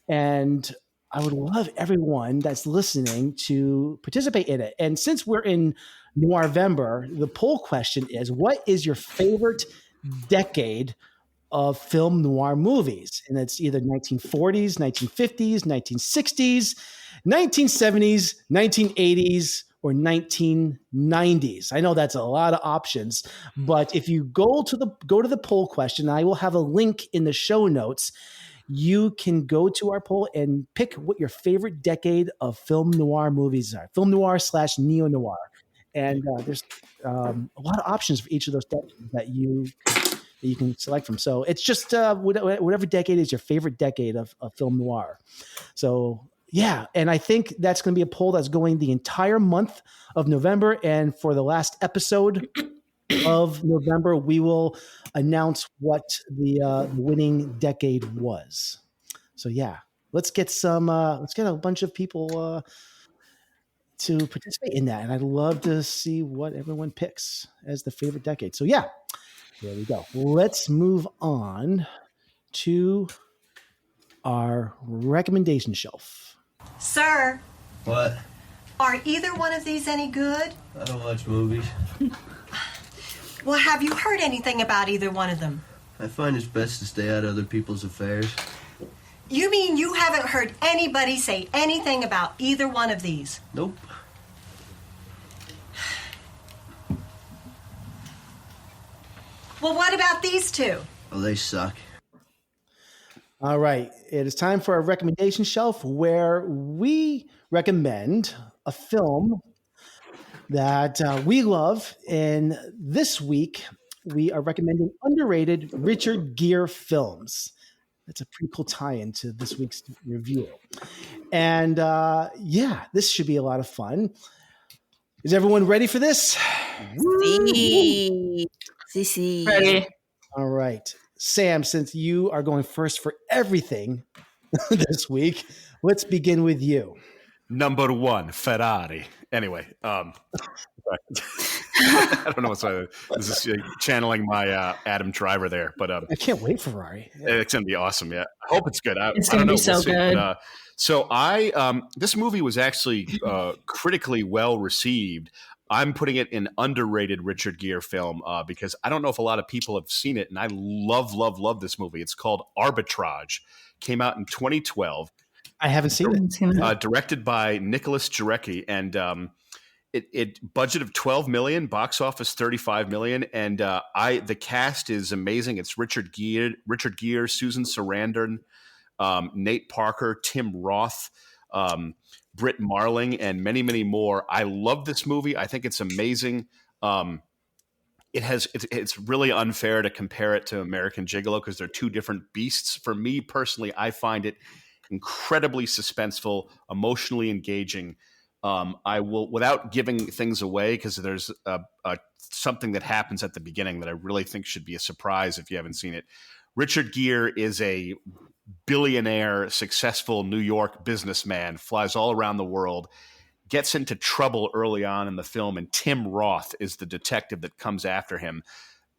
and I would love everyone that's listening to participate in it. And since we're in Noir-Vember, the poll question is, what is your favorite decade of film noir movies? And it's either 1940s, 1950s, 1960s. 1970s, 1980s, or 1990s. I know that's a lot of options, but if you go to the poll question, I will have a link in the show notes. You can go to our poll and pick what your favorite decade of film noir movies are. Film noir / neo-noir. And there's a lot of options for each of those decades that you can select from. So it's just whatever decade is your favorite decade of film noir. So yeah, and I think that's going to be a poll that's going the entire month of November. And for the last episode of November, we will announce what the winning decade was. So yeah, let's get a bunch of people to participate in that. And I'd love to see what everyone picks as the favorite decade. So yeah, there we go. Let's move on to our recommendation shelf. Sir. What? Are either one of these any good? I don't watch movies. Well, have you heard anything about either one of them? I find it's best to stay out of other people's affairs. You mean you haven't heard anybody say anything about either one of these? Nope. Well, what about these two? Oh, they suck. All right. It is time for our recommendation shelf where we recommend a film that we love. And this week, we are recommending underrated Richard Gere films. That's a pretty cool tie-in to this week's review. And yeah, this should be a lot of fun. Is everyone ready for this? Sí. Ready. All right. Sam, since you are going first for everything this week, let's begin with you. Number 1, Ferrari. Anyway, I don't know what's this is channeling my Adam Driver there, but I can't wait for Ferrari. It's gonna be awesome. Yeah, I hope it's good. It's gonna be so good. But, so this movie was actually critically well received. I'm putting it in underrated Richard Gere film because I don't know if a lot of people have seen it, and I love this movie. It's called Arbitrage. Came out in 2012. I haven't seen it. Directed by Nicholas Jarecki, and it budget of $12 million, box office $35 million, and the cast is amazing. It's Richard Gere, Susan Sarandon, Nate Parker, Tim Roth, Britt Marling, and many, many more. I love this movie. I think it's amazing. It's really unfair to compare it to American Gigolo because they're two different beasts. For me personally, I find it incredibly suspenseful, emotionally engaging. I will, without giving things away, because there's something that happens at the beginning that I really think should be a surprise if you haven't seen it. Richard Gere is a billionaire, successful New York businessman, flies all around the world, gets into trouble early on in the film, and Tim Roth is the detective that comes after him.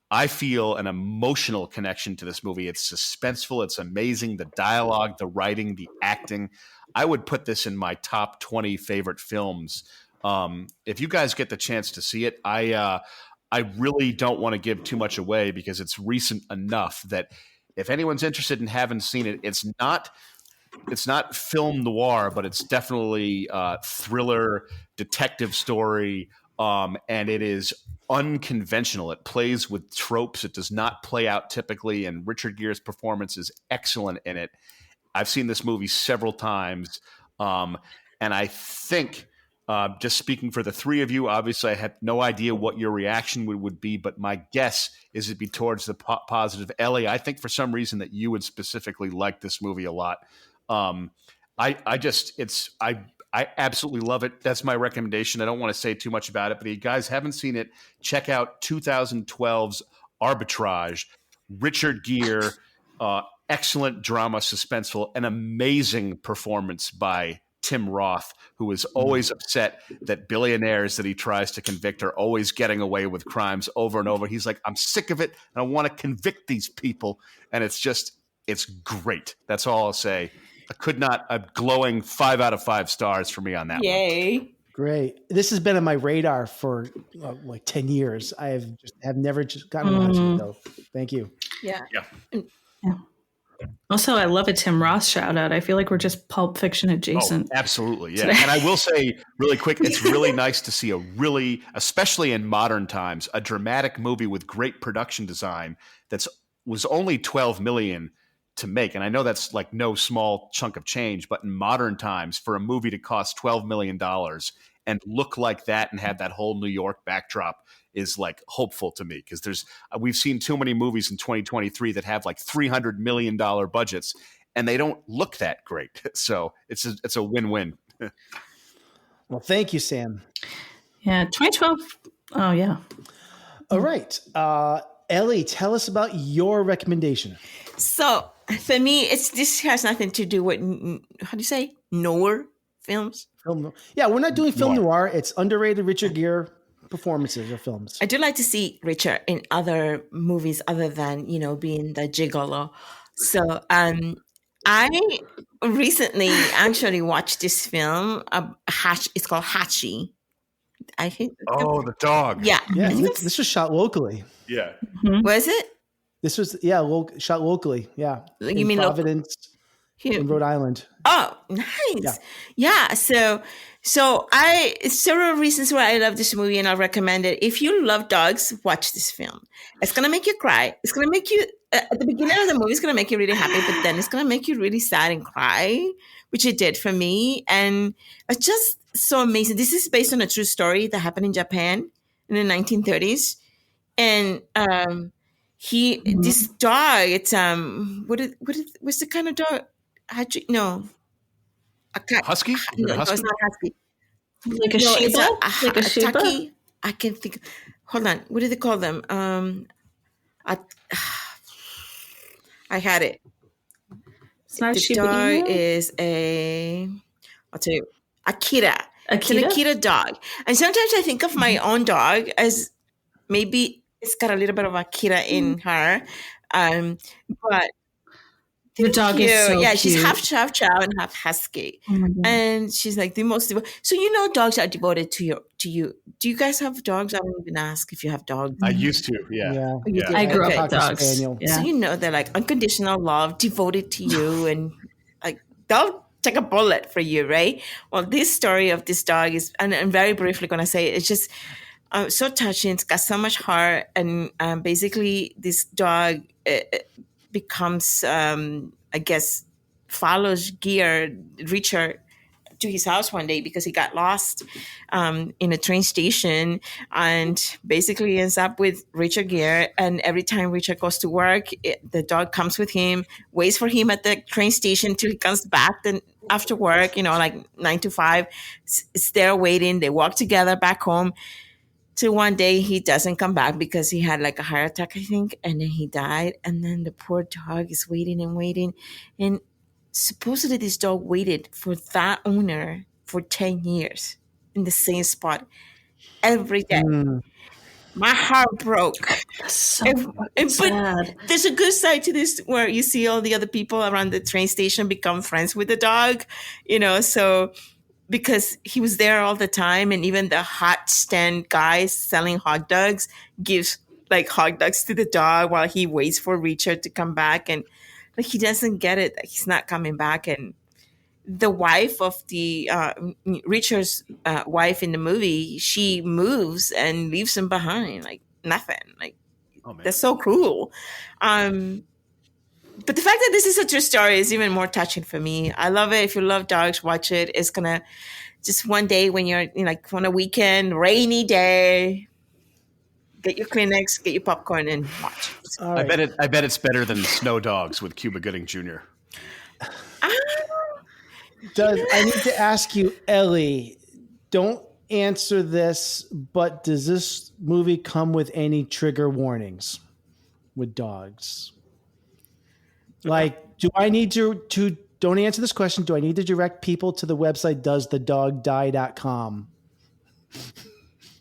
I feel an emotional connection to this movie. It's suspenseful. It's amazing. The dialogue, the writing, the acting. I would put this in my top 20 favorite films. If you guys get the chance to see it, I really don't want to give too much away because it's recent enough that if anyone's interested and haven't seen it, it's not film noir, but it's definitely thriller, detective story, and it is unconventional. It plays with tropes. It does not play out typically, and Richard Gere's performance is excellent in it. I've seen this movie several times, and I think, just speaking for the three of you, obviously I have no idea what your reaction would be, but my guess is it'd be towards the positive. Ellie, I think for some reason that you would specifically like this movie a lot. I absolutely love it. That's my recommendation. I don't want to say too much about it, but if you guys haven't seen it, check out 2012's Arbitrage. Richard Gere, excellent drama, suspenseful, an amazing performance by Tim Roth, who is always upset that billionaires that he tries to convict are always getting away with crimes over and over. He's like, I'm sick of it, and I want to convict these people. And it's great. That's all I'll say. A glowing 5 out of 5 stars for me on that one. Yay. Great. This has been on my radar for like 10 years. I have never just gotten around to it, though. Thank you. Yeah. Also, I love a Tim Roth shout out. I feel like we're just Pulp Fiction adjacent. Oh, absolutely. Yeah. today. And I will say really quick, it's really nice to see especially in modern times, a dramatic movie with great production design was only 12 million to make. And I know that's like no small chunk of change, but in modern times for a movie to cost $12 million and look like that and have that whole New York backdrop is like hopeful to me, because we've seen too many movies in 2023 that have like $300 million budgets and they don't look that great. So it's a win-win. Well, thank you, Sam. Yeah, 2012. Oh, yeah. All right. Ellie, tell us about your recommendation. So for me, this has nothing to do with, how do you say, noir films? Yeah, we're not doing film noir. It's underrated Richard Gere performances or films. I do like to see Richard in other movies other than, being the gigolo. So I recently actually watched this film. It's called Hachi. I think. Oh, the dog. Yeah. Yeah. This was shot locally. Yeah. Mm-hmm. Was it? This was, shot locally. Yeah. You mean Providence, in Rhode Island. Oh, nice. Yeah. So several reasons why I love this movie and I recommend it. If you love dogs, watch this film. It's going to make you cry. It's going to make you, at the beginning of the movie, it's going to make you really happy, but then it's going to make you really sad and cry, which it did for me. And it's just so amazing. This is based on a true story that happened in Japan in the 1930s. And this dog, it's what's the kind of dog? Hachi? No. Husky? No, it's not husky. Like a Shiba? Like a Shiba? Taki. I can't think. Hold on. What do they call them? I had it. It's not the Shiba dog Inu? is I'll tell you, Akira. It's an Akira? Akira dog. And sometimes I think of my own dog as maybe it's got a little bit of Akira in her. But the dog is so yeah, cute. she's half chow and half husky. Oh my God. And she's like the most devoted. So dogs are devoted to you. Do you guys have dogs? I won't even ask if you have dogs. I used to, yeah. I grew up with Cocker dogs. Spaniel. Yeah. So they're like unconditional love, devoted to you, and like they'll take a bullet for you, right? Well, this story of this dog is, and I'm very briefly going to say it's just so touching. It's got so much heart, and basically this dog becomes, I guess, follows Richard to his house one day because he got lost in a train station, and basically ends up with Richard Gere. And every time Richard goes to work, the dog comes with him, waits for him at the train station till he comes back. Then after work, like 9 to 5, it's there waiting. They walk together back home. Till one day he doesn't come back because he had like a heart attack, I think, and then he died. And then the poor dog is waiting and waiting. And supposedly this dog waited for that owner for 10 years in the same spot every day. My heart broke. That's so but sad. there's a good side to this where you see all the other people around the train station become friends with the dog, so because he was there all the time, and even the hot stand guy selling hot dogs gives like hot dogs to the dog while he waits for Richard to come back, and like he doesn't get it that he's not coming back. And the wife of the Richard's wife in the movie, she moves and leaves him behind like nothing. Like that's so cruel. But the fact that this is a true story is even more touching for me. I love it. If you love dogs, watch it. It's gonna just one day when you're like on a weekend, rainy day, get your Kleenex, get your popcorn, and watch. I bet it's better than Snow Dogs with Cuba Gooding Jr. I need to ask you, Ellie, don't answer this, but does this movie come with any trigger warnings with dogs? Like, do I need to don't answer this question. Do I need to direct people to the website doesthedogdie.com?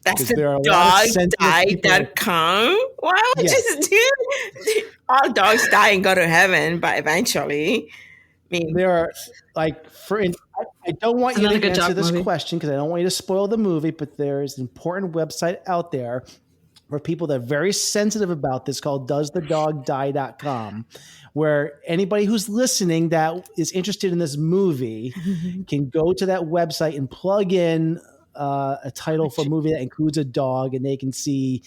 That's the dogdie.com? Why would you do all dogs die and go to heaven, but eventually? I mean, there are like I don't want you to answer this movie. question because I don't want you to spoil the movie, but there is an important website out there for people that are very sensitive about this called doesthedogdie.com, where anybody who's listening that is interested in this movie can go to that website and plug in a title for a movie that includes a dog, and they can see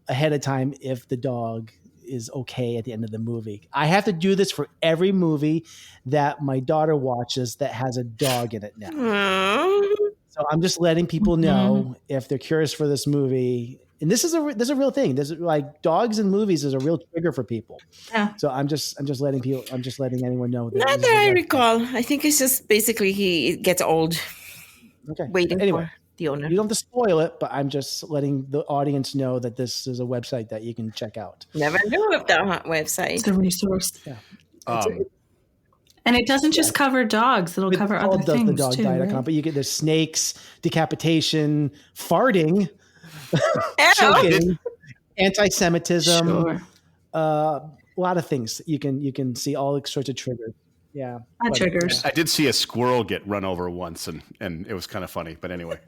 ahead of time if the dog is okay at the end of the movie. I have to do this for every movie that my daughter watches that has a dog in it now. So I'm just letting people know if they're curious for this movie. And this is a real thing. This is like dogs in movies is a real trigger for people. Yeah. So I'm just letting anyone know that. Not that I recall. I think it's just basically he gets old. Okay. Waiting Anyway, for the owner. you don't have to spoil it, but I'm just letting the audience know that this is a website that you can check out. Never knew of that website. It's a resource. Yeah. And it doesn't just cover dogs; it'll cover other things too. Right? But you get the snakes, decapitation, farting, choking, anti-Semitism, a lot of things. You can see all sorts of triggers. Yeah, triggers. I did see a squirrel get run over once, and it was kind of funny. But anyway.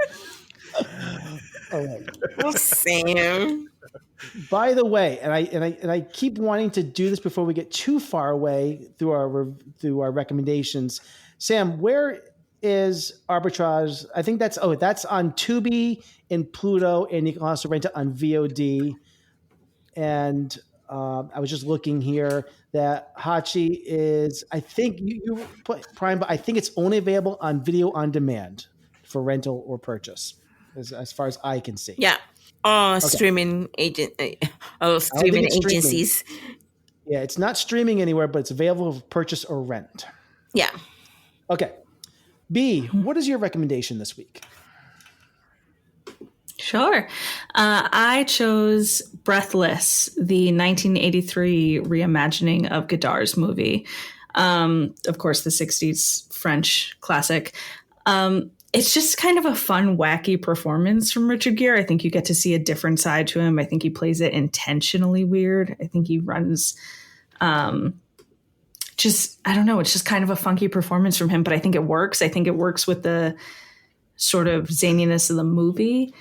All right. Oh, Sam. By the way, and I keep wanting to do this before we get too far away through our recommendations. Sam, where is Arbitrage? I think that's on Tubi and Pluto, and you can also rent it on VOD. And I was just looking here that Hachi is, I think you put Prime, but I think it's only available on video on demand for rental or purchase, as far as I can see. Yeah. Streaming agencies. Yeah, it's not streaming anywhere, but it's available for purchase or rent. Yeah. Okay. B, what is your recommendation this week? Sure. I chose Breathless, the 1983 reimagining of Godard's movie. Of course, the 60s French classic. It's just kind of a fun, wacky performance from Richard Gere. I think you get to see a different side to him. I think he plays it intentionally weird. I think he runs I don't know. It's just kind of a funky performance from him, but I think it works. I think it works with the sort of zaniness of the movie.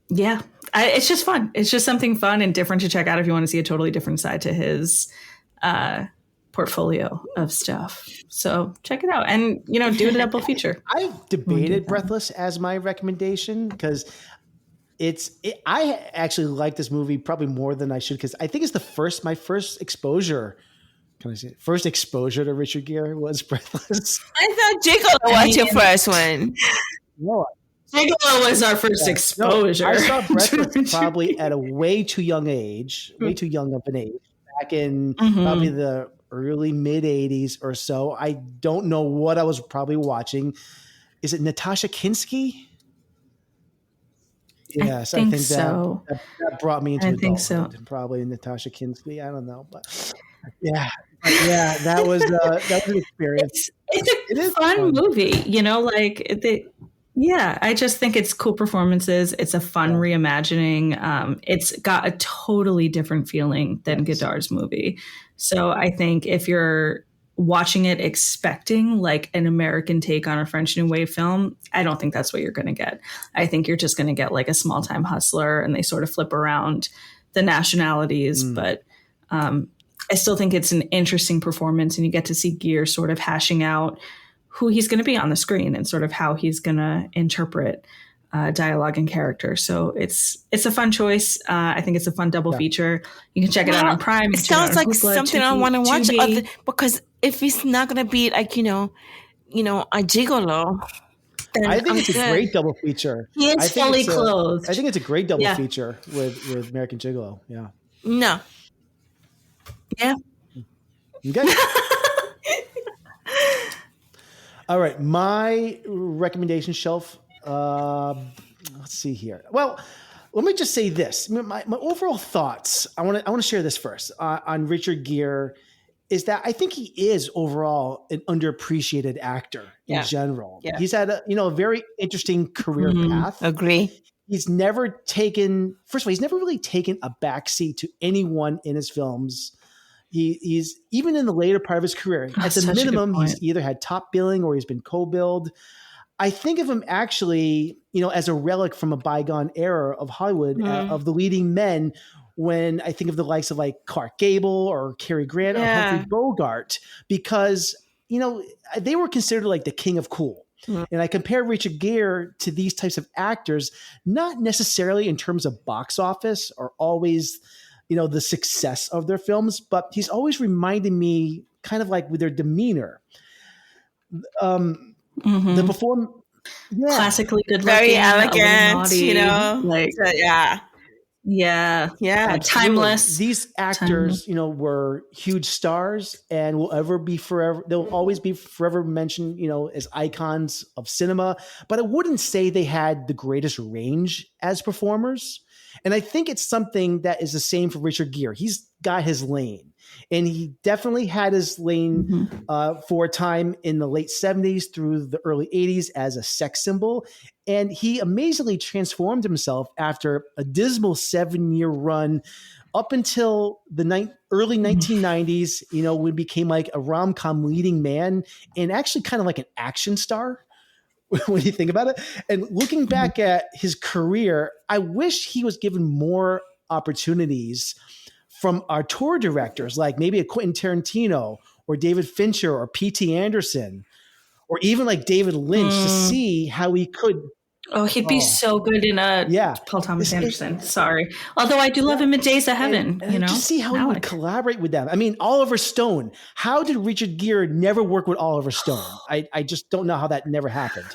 It's just fun. It's just something fun and different to check out if you want to see a totally different side to his portfolio of stuff. So check it out and, do a double feature. I've debated Breathless as my recommendation because I actually like this movie probably more than I should, because I think it's my first exposure. Can I say it? First exposure to Richard Gere was Breathless. I thought Gigolo was your first one. No, Gigolo was our first exposure. No, I saw Breathless probably at a way too young of an age, back in probably the early mid 80s or so. I don't know what I was probably watching. Is it Natasha Kinski? Yes, I think so. That brought me into adulthood. So. Probably Natasha Kinski. I don't know, but yeah, that was an experience. It is a fun movie, I just think it's cool performances. It's a fun reimagining. It's got a totally different feeling than Godard's movie. So I think if you're watching it expecting like an American take on a French New Wave film, I don't think that's what you're going to get. I think you're just going to get like a small time hustler, and they sort of flip around the nationalities. But I still think it's an interesting performance, and you get to see Gere sort of hashing out who he's going to be on the screen and sort of how he's going to interpret dialogue and character. So it's a fun choice. I think it's a fun double feature. You can check it out on Prime. It sounds like something I want to watch because if it's not going to be like, a Gigolo, then I think it's a great double feature. He is fully clothed. I think it's a great double feature with American Gigolo. Yeah. No. Yeah. Okay. All right. My recommendation shelf. Let's see here. Well, let me just say this. My overall thoughts. I want to share this first on Richard Gere. Is that I think he is overall an underappreciated actor in general. Yeah. He's had a very interesting career path. Agree. He's never taken. First of all, he's never really taken a backseat to anyone in his films. He's even in the later part of his career. At the minimum, he's either had top billing or he's been co-billed. I think of him actually, as a relic from a bygone era of Hollywood, of the leading men. When I think of the likes of like Clark Gable or Cary Grant or Humphrey Bogart, because they were considered like the king of cool. And I compare Richard Gere to these types of actors, not necessarily in terms of box office or always, the success of their films, but he's always reminded me kind of like with their demeanor. The perform, classically good looking, very elegant, naughty, timeless. These actors, were huge stars and will ever be forever. They'll always be forever mentioned, as icons of cinema. But I wouldn't say they had the greatest range as performers. And I think it's something that is the same for Richard Gere. He's got his lane. And he definitely had his lane for a time in the late 70s through the early 80s as a sex symbol. And he amazingly transformed himself after a dismal 7-year run up until the early 1990s, when he became like a rom-com leading man and actually kind of like an action star when you think about it. And looking back at his career, I wish he was given more opportunities from our tour directors, like maybe a Quentin Tarantino or David Fincher or P.T. Anderson, or even like David Lynch to see how he could. Oh, he'd be so good in Paul Thomas Anderson. Sorry. Although I do love him in Days of Heaven, Just see how he would collaborate with them. I mean, Oliver Stone. How did Richard Gere never work with Oliver Stone? I just don't know how that never happened.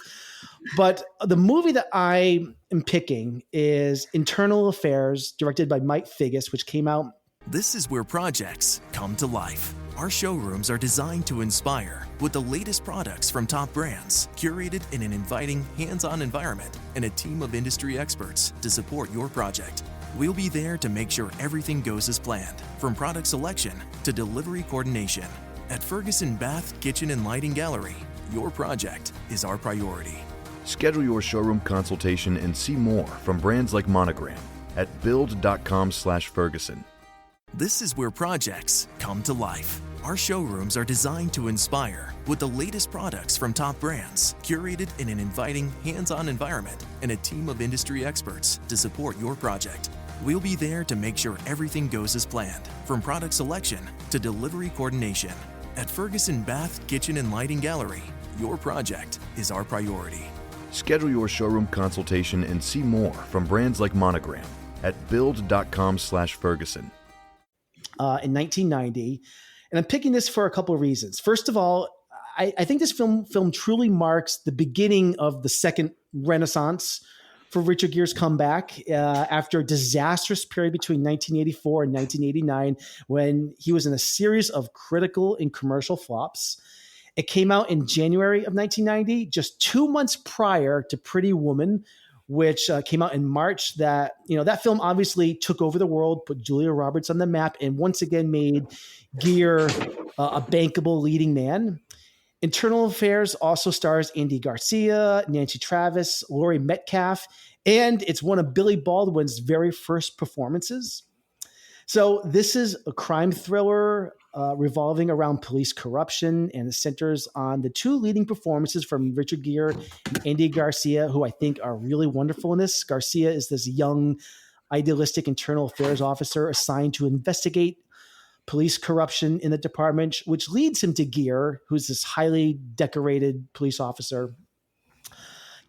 But the movie that I am picking is Internal Affairs, directed by Mike Figgis, which came out. This is where projects come to life. Our showrooms are designed to inspire with the latest products from top brands, curated in an inviting, hands-on environment, and a team of industry experts to support your project. We'll be there to make sure everything goes as planned, from product selection to delivery coordination. At Ferguson Bath, Kitchen, and Lighting Gallery, your project is our priority. Schedule your showroom consultation and see more from brands like Monogram at build.com/Ferguson. This is where projects come to life. Our showrooms are designed to inspire with the latest products from top brands, curated in an inviting, hands-on environment, and a team of industry experts to support your project. We'll be there to make sure everything goes as planned, from product selection to delivery coordination. At Ferguson Bath, Kitchen, and Lighting Gallery, your project is our priority. Schedule your showroom consultation and see more from brands like Monogram at build.com/Ferguson. In 1990. And I'm picking this for a couple of reasons. First of all, I think this film truly marks the beginning of the second renaissance for Richard Gere's comeback after a disastrous period between 1984 and 1989 when he was in a series of critical and commercial flops. It came out in January of 1990, just 2 months prior to Pretty Woman, which came out in March. That film obviously took over the world, put Julia Roberts on the map, and once again made Gere a bankable leading man. Internal Affairs also stars Andy Garcia, Nancy Travis, Laurie Metcalf, and it's one of Billy Baldwin's very first performances. So this is a crime thriller revolving around police corruption, and it centers on the two leading performances from Richard Gere and Andy Garcia, who I think are really wonderful in this. Garcia is this young, idealistic internal affairs officer assigned to investigate police corruption in the department, which leads him to Gere, who's this highly decorated police officer.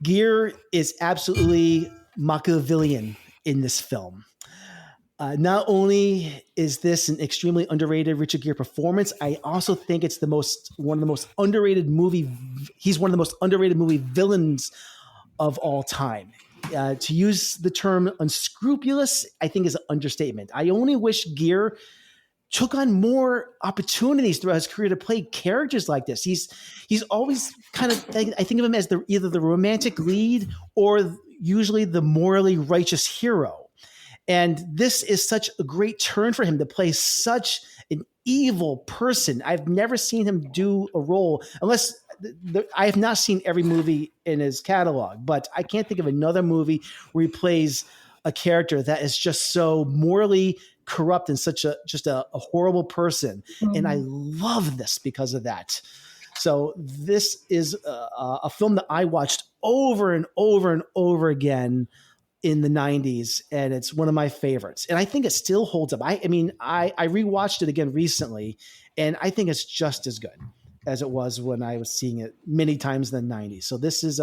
Gere is absolutely Machiavellian in this film. Not only is this an extremely underrated Richard Gere performance, I also think it's one of the most underrated movie. He's one of the most underrated movie villains of all time. To use the term unscrupulous, I think is an understatement. I only wish Gere took on more opportunities throughout his career to play characters like this. He's always kind of, I think of him as either the romantic lead or usually the morally righteous hero. And this is such a great turn for him to play such an evil person. I've never seen him do a role, unless I have not seen every movie in his catalog, but I can't think of another movie where he plays a character that is just so morally corrupt and such a horrible person. Mm-hmm. And I love this because of that. So this is a film that I watched over and over and over again in the 90s, and it's one of my favorites. And I think it still holds up. I rewatched it again recently, and I think it's just as good as it was when I was seeing it many times in the 90s. So this is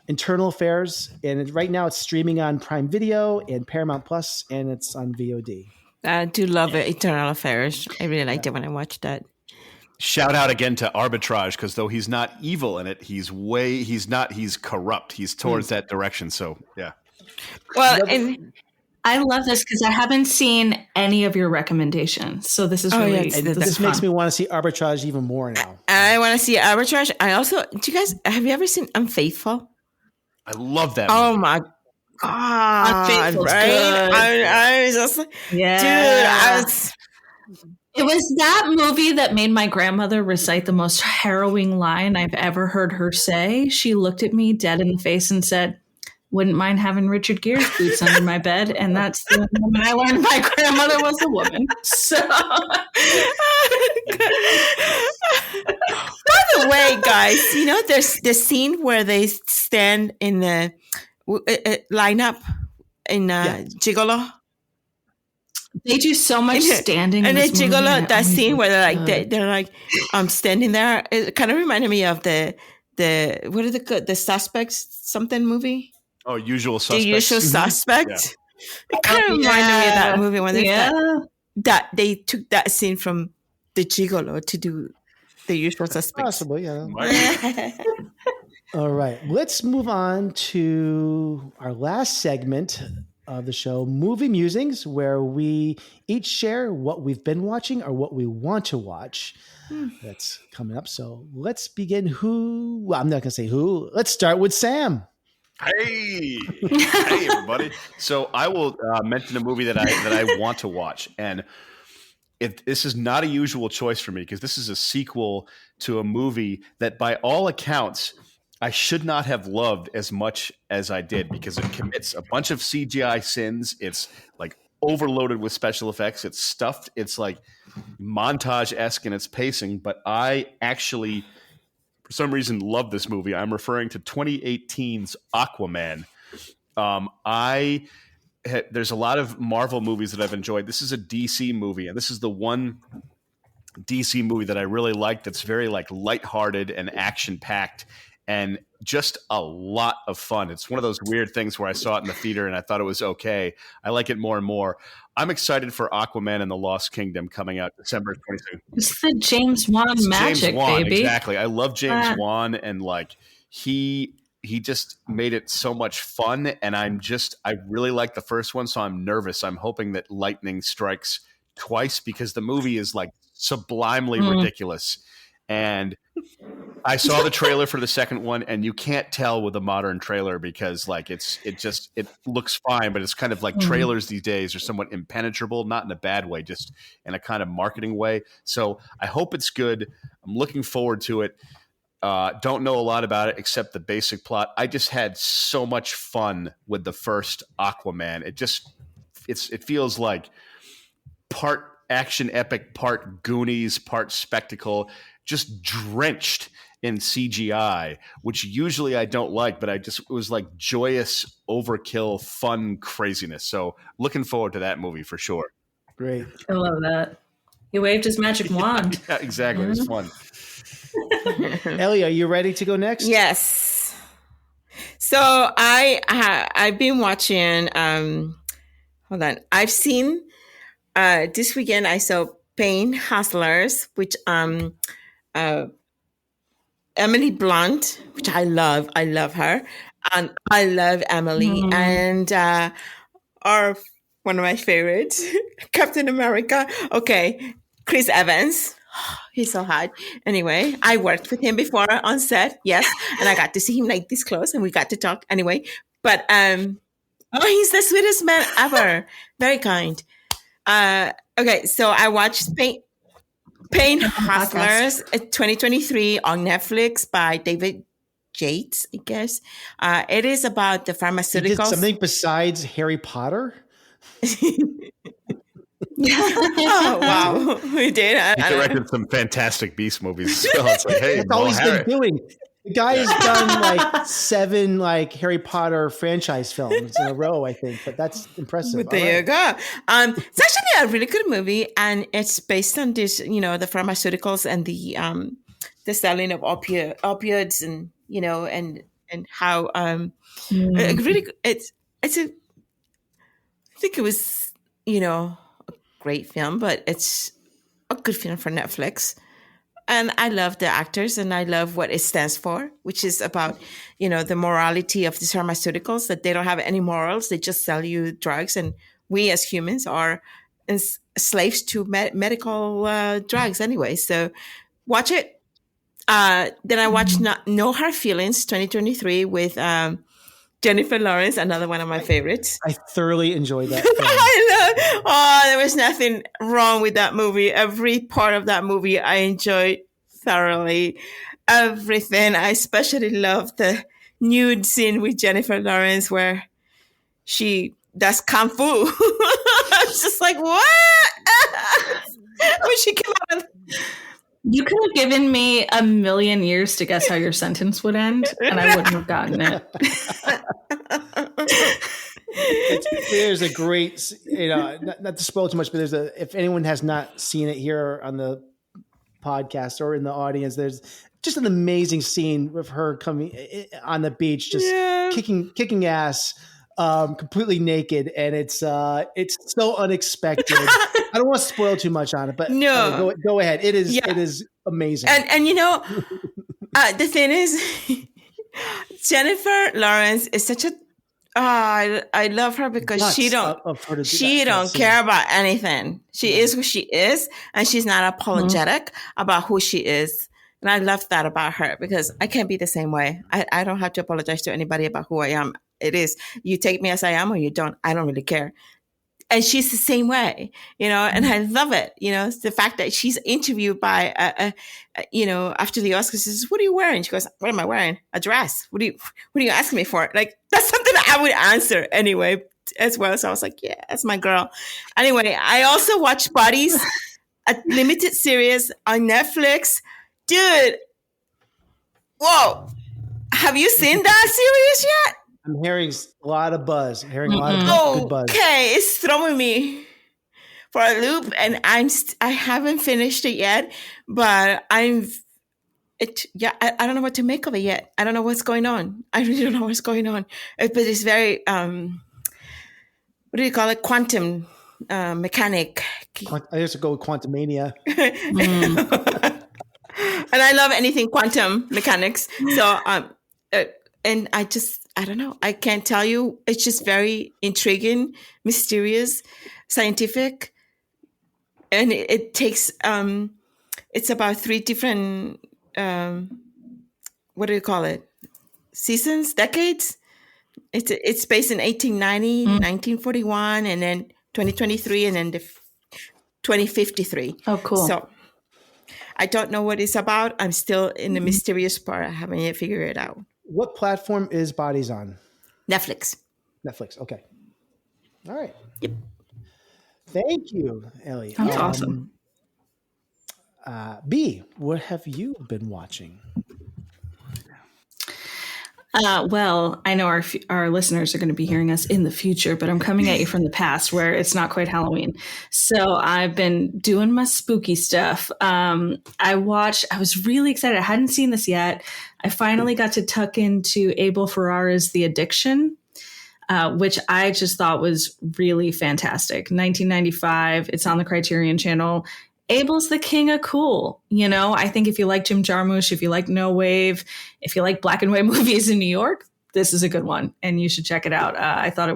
Internal Affairs, and right now it's streaming on Prime Video and Paramount Plus, and it's on VOD. I do love it, Internal Affairs. I really liked it when I watched that. Shout out again to Arbitrage, because though he's not evil in it, he's corrupt. He's towards that direction. So yeah. Well, and I love this because I haven't seen any of your recommendations. So this is really this makes me want to see Arbitrage even more now. I want to see Arbitrage. Have you ever seen Unfaithful? I love that movie. Oh my God. Unfaithful's right? good. I was just It was that movie that made my grandmother recite the most harrowing line I've ever heard her say. She looked at me dead in the face and said, "Wouldn't mind having Richard Gere's boots under my bed." And that's the moment I learned my grandmother was a woman. So, by the way, guys, there's the scene where they stand in the lineup in Gigolo. They do so much standing, and in then this movie, Gigolo, that scene where they're they're like standing there. It kind of reminded me of the what are the Suspects something movie. Oh, Usual Suspects. The Usual Suspect. Yeah. It kind of reminded me of that movie when they took that scene from the Gigolo to do The Usual Suspects. Possibly, yeah. All right, let's move on to our last segment of the show, Movie Musings, where we each share what we've been watching or what we want to watch. That's coming up. So let's begin. I'm not going to say who. Let's start with Sam. Hey, everybody. So I will mention a movie that I want to watch. And this is not a usual choice for me, because this is a sequel to a movie that by all accounts I should not have loved as much as I did, because it commits a bunch of CGI sins. It's like overloaded with special effects. It's stuffed. It's like montage-esque in its pacing. But I actually, for some reason, love this movie. I'm referring to 2018's Aquaman. There's a lot of Marvel movies that I've enjoyed. This is a DC movie, and this is the one DC movie that I really like, that's very like lighthearted and action-packed, and just a lot of fun. It's one of those weird things where I saw it in the theater and I thought it was okay. I like it more and more. I'm excited for Aquaman and the Lost Kingdom coming out December 22nd. It's the James Wan magic, James Wan, baby. exactly. I love James Wan, and like he just made it so much fun. And I really like the first one, so I'm nervous. I'm hoping that lightning strikes twice, because the movie is like sublimely ridiculous. And I saw the trailer for the second one, and you can't tell with a modern trailer, because like it looks fine, but it's kind of like trailers these days are somewhat impenetrable, not in a bad way, just in a kind of marketing way. So I hope it's good. I'm looking forward to it. Don't know a lot about it except the basic plot. I just had so much fun with the first Aquaman. It feels like part action epic, part Goonies, part spectacle, just drenched in CGI, which usually I don't like, but it was like joyous overkill, fun craziness. So looking forward to that movie for sure. Great. I love that. He waved his magic wand. Yeah, exactly. It's fun. Ellie, are you ready to go next? Yes. So I've been watching, hold on. I've seen, this weekend I saw Pain Hustlers, which, Emily Blunt, which I love her, and I love Emily, and one of my favorites, Captain America. Okay, Chris Evans, he's so hot. Anyway, I worked with him before on set, yes, and I got to see him like this close, and we got to talk. Anyway, but he's the sweetest man ever, very kind. Okay, so I watched Pain Hustlers 2023 on Netflix by David Yates, I guess. It is about the pharmaceuticals. He did something besides Harry Potter? Oh, wow. We did. He directed some Fantastic Beast movies as well. It's like, hey, that's all he's been doing. The guy has done like 7 like Harry Potter franchise films in a row, I think. But that's impressive. But there you go. It's actually a really good movie, and it's based on this, the pharmaceuticals and the selling of opioids, and and how really I think it was a great film, but it's a good film for Netflix. And I love the actors, and I love what it stands for, which is about, the morality of these pharmaceuticals, that they don't have any morals. They just sell you drugs. And we as humans are slaves to medical drugs anyway. So watch it. Then I watched No Hard Feelings 2023 with Jennifer Lawrence, another one of my favorites. I thoroughly enjoyed that. There was nothing wrong with that movie. Every part of that movie I enjoyed thoroughly. Everything. I especially loved the nude scene with Jennifer Lawrence where she does kung fu. It's just like, what? When she came out of... You could have given me a million years to guess how your sentence would end, and I wouldn't have gotten it. There's a great, not to spoil too much, but if anyone has not seen it here on the podcast or in the audience, there's just an amazing scene with her coming on the beach, just kicking ass, completely naked, and it's so unexpected. I don't want to spoil too much on it, but no, go ahead. It is amazing. And the thing is, Jennifer Lawrence is such a I love her because she don't care about anything. She is who she is, and she's not apologetic about who she is. And I love that about her, because I can't be the same way. I don't have to apologize to anybody about who I am. It is, you take me as I am or you don't. I don't really care. And she's the same way, and I love it. It's the fact that she's interviewed by, after the Oscars, says, "What are you wearing?" She goes, "What am I wearing? A dress. What are you asking me for?" Like, that's something that I would answer anyway as well. So I was like, yeah, that's my girl. Anyway, I also watched Bodies, a limited series on Netflix. Dude, whoa. Have you seen that series yet? I'm hearing a lot of buzz. Hearing a lot of good buzz. Okay, it's throwing me for a loop, and I haven't finished it yet, but I don't know what to make of it yet. I don't know what's going on. I really don't know what's going on. But it's very what do you call it? Quantum mechanic. I used to go with Quantumania. And I love anything quantum mechanics. So and I don't know. I can't tell you. It's just very intriguing, mysterious, scientific. And it takes, it's about 3 different, what do you call it? Seasons, decades. It's based in 1890, 1941, and then 2023, and then 2053. Oh, cool. So I don't know what it's about. I'm still in the mysterious part. I haven't yet figured it out. What platform is Bodies on? Netflix. Okay. All right. Yep. Thank you, Ellie. That's awesome. B, what have you been watching? Well, I know our listeners are going to be hearing us in the future, but I'm coming at you from the past where it's not quite Halloween. So I've been doing my spooky stuff. I was really excited. I hadn't seen this yet. I finally got to tuck into Abel Ferrara's The Addiction, which I just thought was really fantastic. 1995. It's on the Criterion Channel. Abel's the king of cool. I think if you like Jim Jarmusch, if you like No Wave, if you like black and white movies in New York, this is a good one and you should check it out. I thought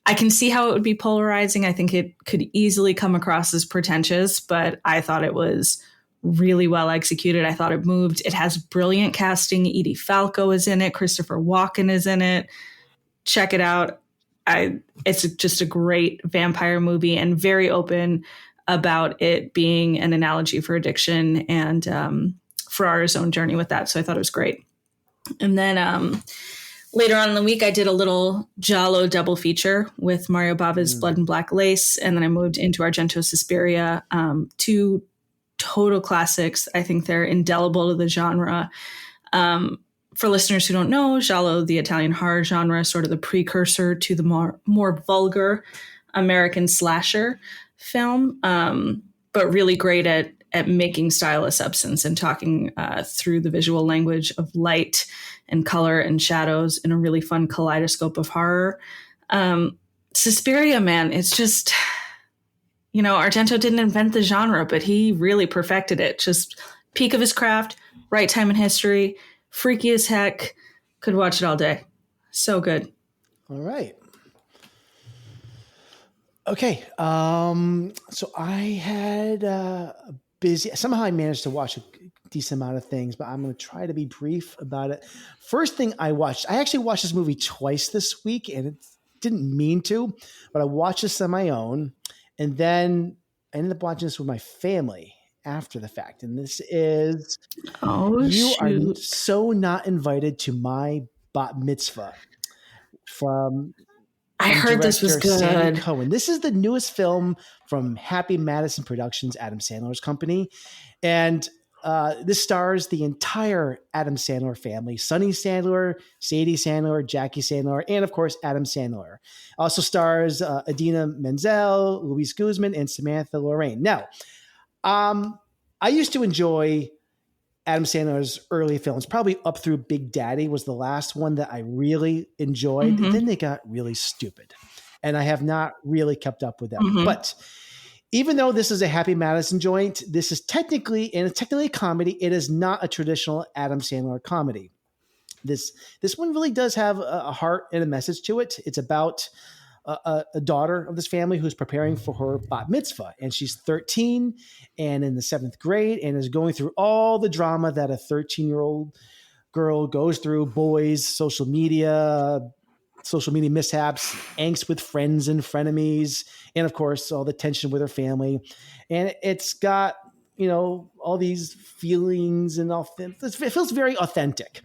I can see how it would be polarizing. I think it could easily come across as pretentious, but I thought it was really well executed. I thought it moved. It has brilliant casting. Edie Falco is in it. Christopher Walken is in it. Check it out. It's just a great vampire movie and very open about it being an analogy for addiction and Ferrara's own journey with that. So I thought it was great. And then later on in the week, I did a little Giallo double feature with Mario Bava's Blood and Black Lace. And then I moved into Argento Suspiria, two total classics. I think they're indelible to the genre. For listeners who don't know, Giallo, the Italian horror genre, sort of the precursor to the more vulgar American slasher film, but really great at making style a substance and talking through the visual language of light and color and shadows in a really fun kaleidoscope of horror. Suspiria, man, it's just, Argento didn't invent the genre, but he really perfected it. Just peak of his craft, right time in history, freaky as heck. Could watch it all day. So good. All right. Okay. So I had busy. Somehow I managed to watch a decent amount of things, but I'm going to try to be brief about it. First thing I actually watched this movie twice this week, and it didn't mean to, but I watched this on my own, and then I ended up watching this with my family after the fact. And this is You Are So Not Invited to My Bat Mitzvah from I heard this was good. Sandy Cohen. This is the newest film from Happy Madison Productions, Adam Sandler's company. And this stars the entire Adam Sandler family: Sonny Sandler, Sadie Sandler, Jackie Sandler, and of course, Adam Sandler. Also stars Idina Menzel, Luis Guzman, and Samantha Lorraine. Now, I used to enjoy Adam Sandler's early films, probably up through Big Daddy was the last one that I really enjoyed. Mm-hmm. Then they got really stupid, and I have not really kept up with them. Mm-hmm. But even though this is a Happy Madison joint, this is technically a comedy. It is not a traditional Adam Sandler comedy. This one really does have a heart and a message to it. It's about a daughter of this family who's preparing for her bat mitzvah, and she's 13 and in the 7th grade and is going through all the drama that a 13-year-old girl goes through: boys, social media mishaps, angst with friends and frenemies, and of course all the tension with her family. And it's got, all these feelings and it feels very authentic.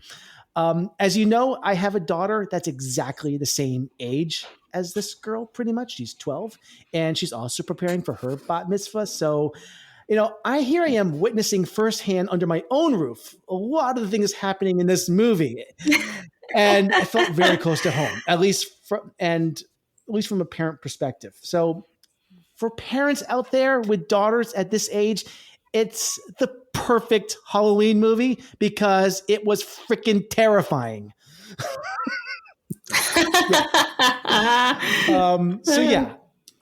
As you know, I have a daughter that's exactly the same age as this girl, pretty much. She's 12, and she's also preparing for her bat mitzvah. So, I am witnessing firsthand under my own roof a lot of the things happening in this movie. And I felt very close to home, at least from a parent perspective. So for parents out there with daughters at this age, it's the perfect Halloween movie because it was freaking terrifying.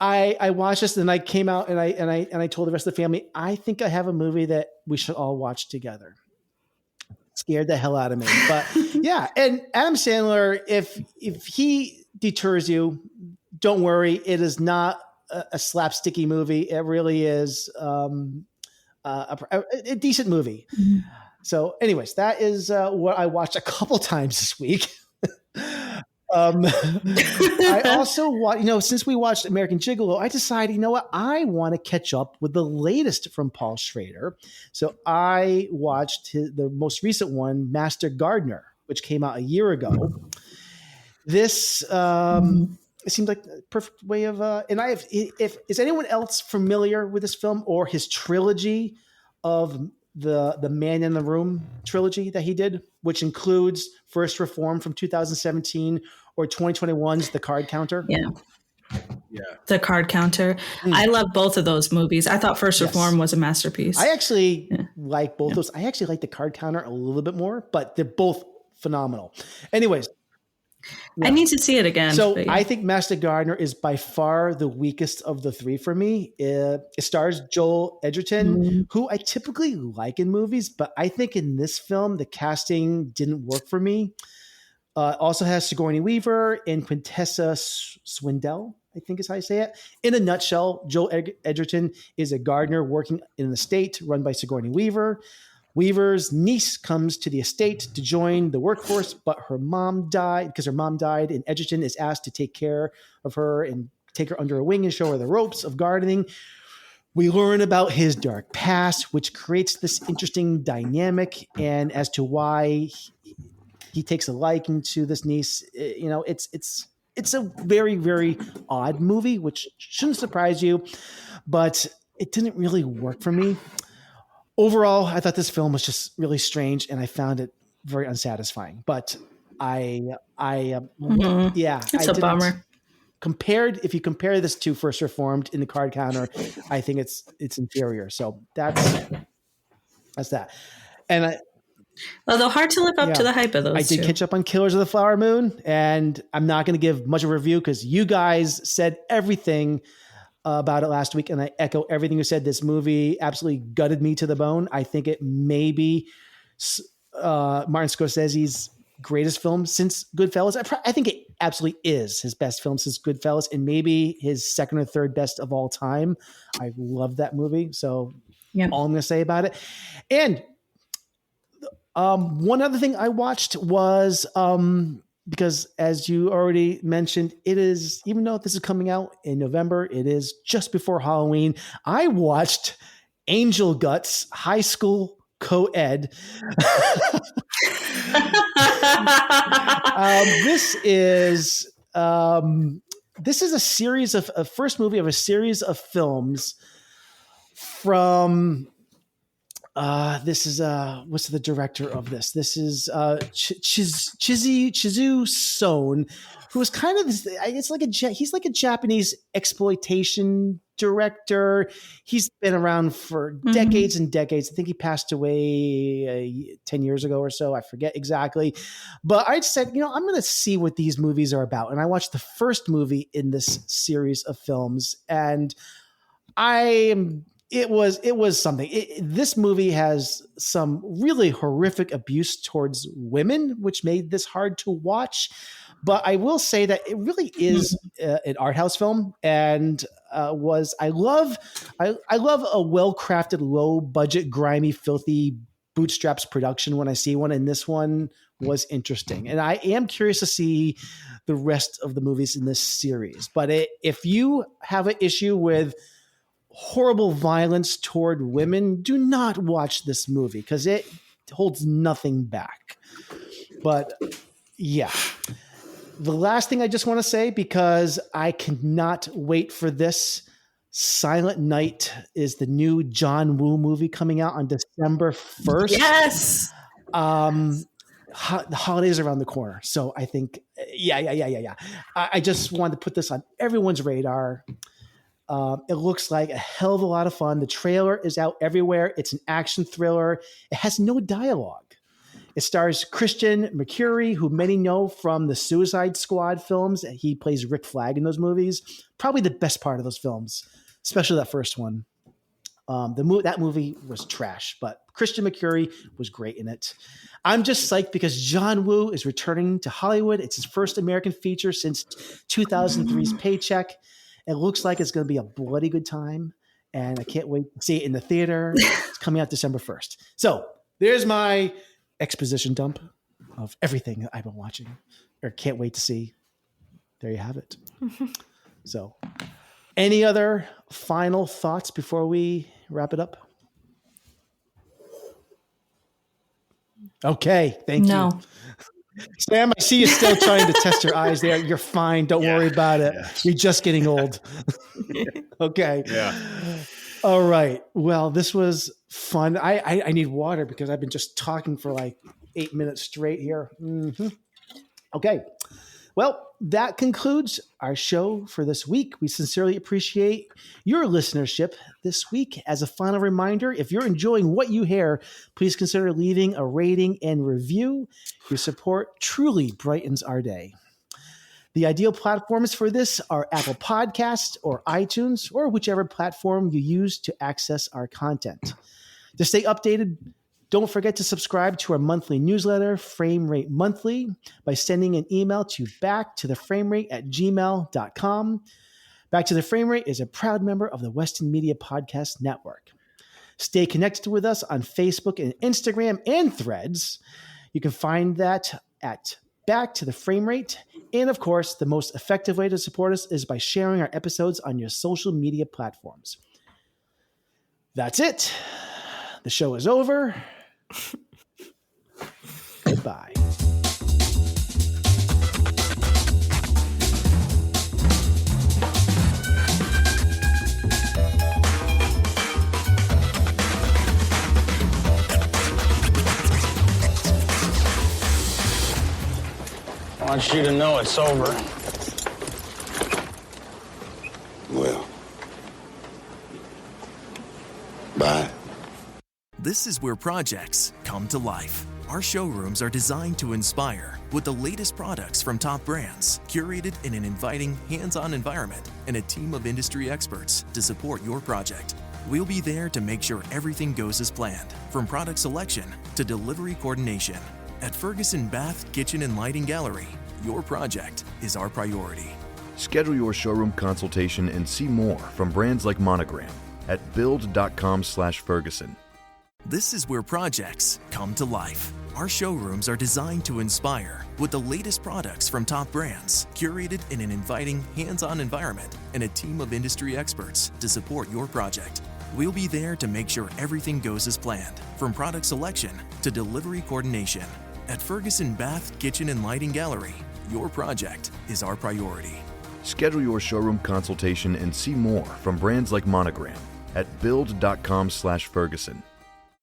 I watched this, and I came out and I told the rest of the family, I think I have a movie that we should all watch together. Scared the hell out of me. But yeah, and Adam Sandler, if he deters you, don't worry. It is not a slapsticky movie. It really is a decent movie. Mm-hmm. So anyways, that is what I watched a couple times this week. I also watched, since we watched American Gigolo, I decided, I want to catch up with the latest from Paul Schrader. So I watched the most recent one, Master Gardener, which came out a year ago. This it seemed like the perfect way of is anyone else familiar with this film or his trilogy of the Man in the Room trilogy that he did, which includes First Reform from 2017 or 2021's The Card Counter? Yeah. The Card Counter. I love both of those movies. I thought First Reform was a masterpiece. I actually like both those. I actually like The Card Counter a little bit more, but they're both phenomenal. Anyways. I need to see it again. So I think Master Gardener is by far the weakest of the three for me. It stars Joel Edgerton, who I typically like in movies, but I think in this film, the casting didn't work for me. Also has Sigourney Weaver and Quintessa Swindell, I think is how you say it. In a nutshell, Joel Edgerton is a gardener working in an estate run by Sigourney Weaver. Weaver's niece comes to the estate to join the workforce, but her mom died, and Edgerton is asked to take care of her and take her under a wing and show her the ropes of gardening. We learn about his dark past, which creates this interesting dynamic, and as to why he takes a liking to this niece. It's a very, very odd movie, which shouldn't surprise you, but it didn't really work for me. Overall, I thought this film was just really strange, and I found it very unsatisfying. But it's a bummer. If you compare this to First Reformed in the card counter, I think it's inferior. So that's that. And although hard to live up to the hype of those. I did catch up on Killers of the Flower Moon, and I'm not going to give much of a review because you guys said everything about it last week, and I echo everything you said. This movie absolutely gutted me to the bone. I think it may be Martin Scorsese's greatest film since Goodfellas. I think it absolutely is his best film since Goodfellas, and maybe his second or third best of all time. I love that movie. So all I'm going to say about it. And one other thing I watched was, because as you already mentioned, it is, even though this is coming out in November, it is just before Halloween. I watched Angel Guts High School Co-Ed. This is a series of first movie of a series of films from this is what's the director of this? This is Chizu Son, who is kind of this, he's like a Japanese exploitation director. He's been around for decades and decades. I think he passed away 10 years ago or so. I forget exactly. But I said, I'm going to see what these movies are about. And I watched the first movie in this series of films, and it was something. This movie has some really horrific abuse towards women, which made this hard to watch. But I will say that it really is an art house film, and I love a well-crafted, low-budget, grimy, filthy bootstraps production when I see one, and this one was interesting. And I am curious to see the rest of the movies in this series. But if you have an issue with horrible violence toward women, do not watch this movie because it holds nothing back. But yeah. The last thing I just want to say, because I cannot wait for this, Silent Night is the new John Woo movie coming out on December 1st. Yes. The holidays are around the corner. So I think, yeah. I just wanted to put this on everyone's radar. It looks like a hell of a lot of fun. The trailer is out everywhere. It's an action thriller. It has no dialogue. It stars Christian McCurry, who many know from the Suicide Squad films. He plays Rick Flag in those movies. Probably the best part of those films, especially that first one. That movie was trash, but Christian McCurry was great in it. I'm just psyched because John Woo is returning to Hollywood. It's his first American feature since 2003's Paycheck. It looks like it's going to be a bloody good time, and I can't wait to see it in the theater. It's coming out December 1st. So there's my exposition dump of everything that I've been watching or can't wait to see. There you have it. So any other final thoughts before we wrap it up? Okay. Thank you. Sam, I see you still trying to test your eyes there. You're fine. Don't worry about it. Yeah. You're just getting old. Okay. Yeah. All right. Well, this was fun. I need water because I've been just talking for like 8 minutes straight here. Mm-hmm. Okay. Well, that concludes our show for this week. We sincerely appreciate your listenership this week. As a final reminder, if you're enjoying what you hear, please consider leaving a rating and review. Your support truly brightens our day. The ideal platforms for this are Apple Podcasts or iTunes, or whichever platform you use to access our content. To stay updated, don't forget to subscribe to our monthly newsletter, Frame Rate Monthly, by sending an email to backtotheframerate@gmail.com. Back to the Frame Rate is a proud member of the Weston Media Podcast Network. Stay connected with us on Facebook and Instagram and Threads. You can find that at Back to the Frame Rate. And of course, the most effective way to support us is by sharing our episodes on your social media platforms. That's it. The show is over. Goodbye. want you to know it's over. Well, bye. This is where projects come to life. Our showrooms are designed to inspire with the latest products from top brands, curated in an inviting, hands-on environment, and a team of industry experts to support your project. We'll be there to make sure everything goes as planned, from product selection to delivery coordination. At Ferguson Bath, Kitchen, and Lighting Gallery, your project is our priority. Schedule your showroom consultation and see more from brands like Monogram at build.com/Ferguson. This is where projects come to life. Our showrooms are designed to inspire with the latest products from top brands, curated in an inviting, hands-on environment, and a team of industry experts to support your project. We'll be there to make sure everything goes as planned, from product selection to delivery coordination. At Ferguson Bath, Kitchen, and Lighting Gallery, your project is our priority. Schedule your showroom consultation and see more from brands like Monogram at build.com/Ferguson.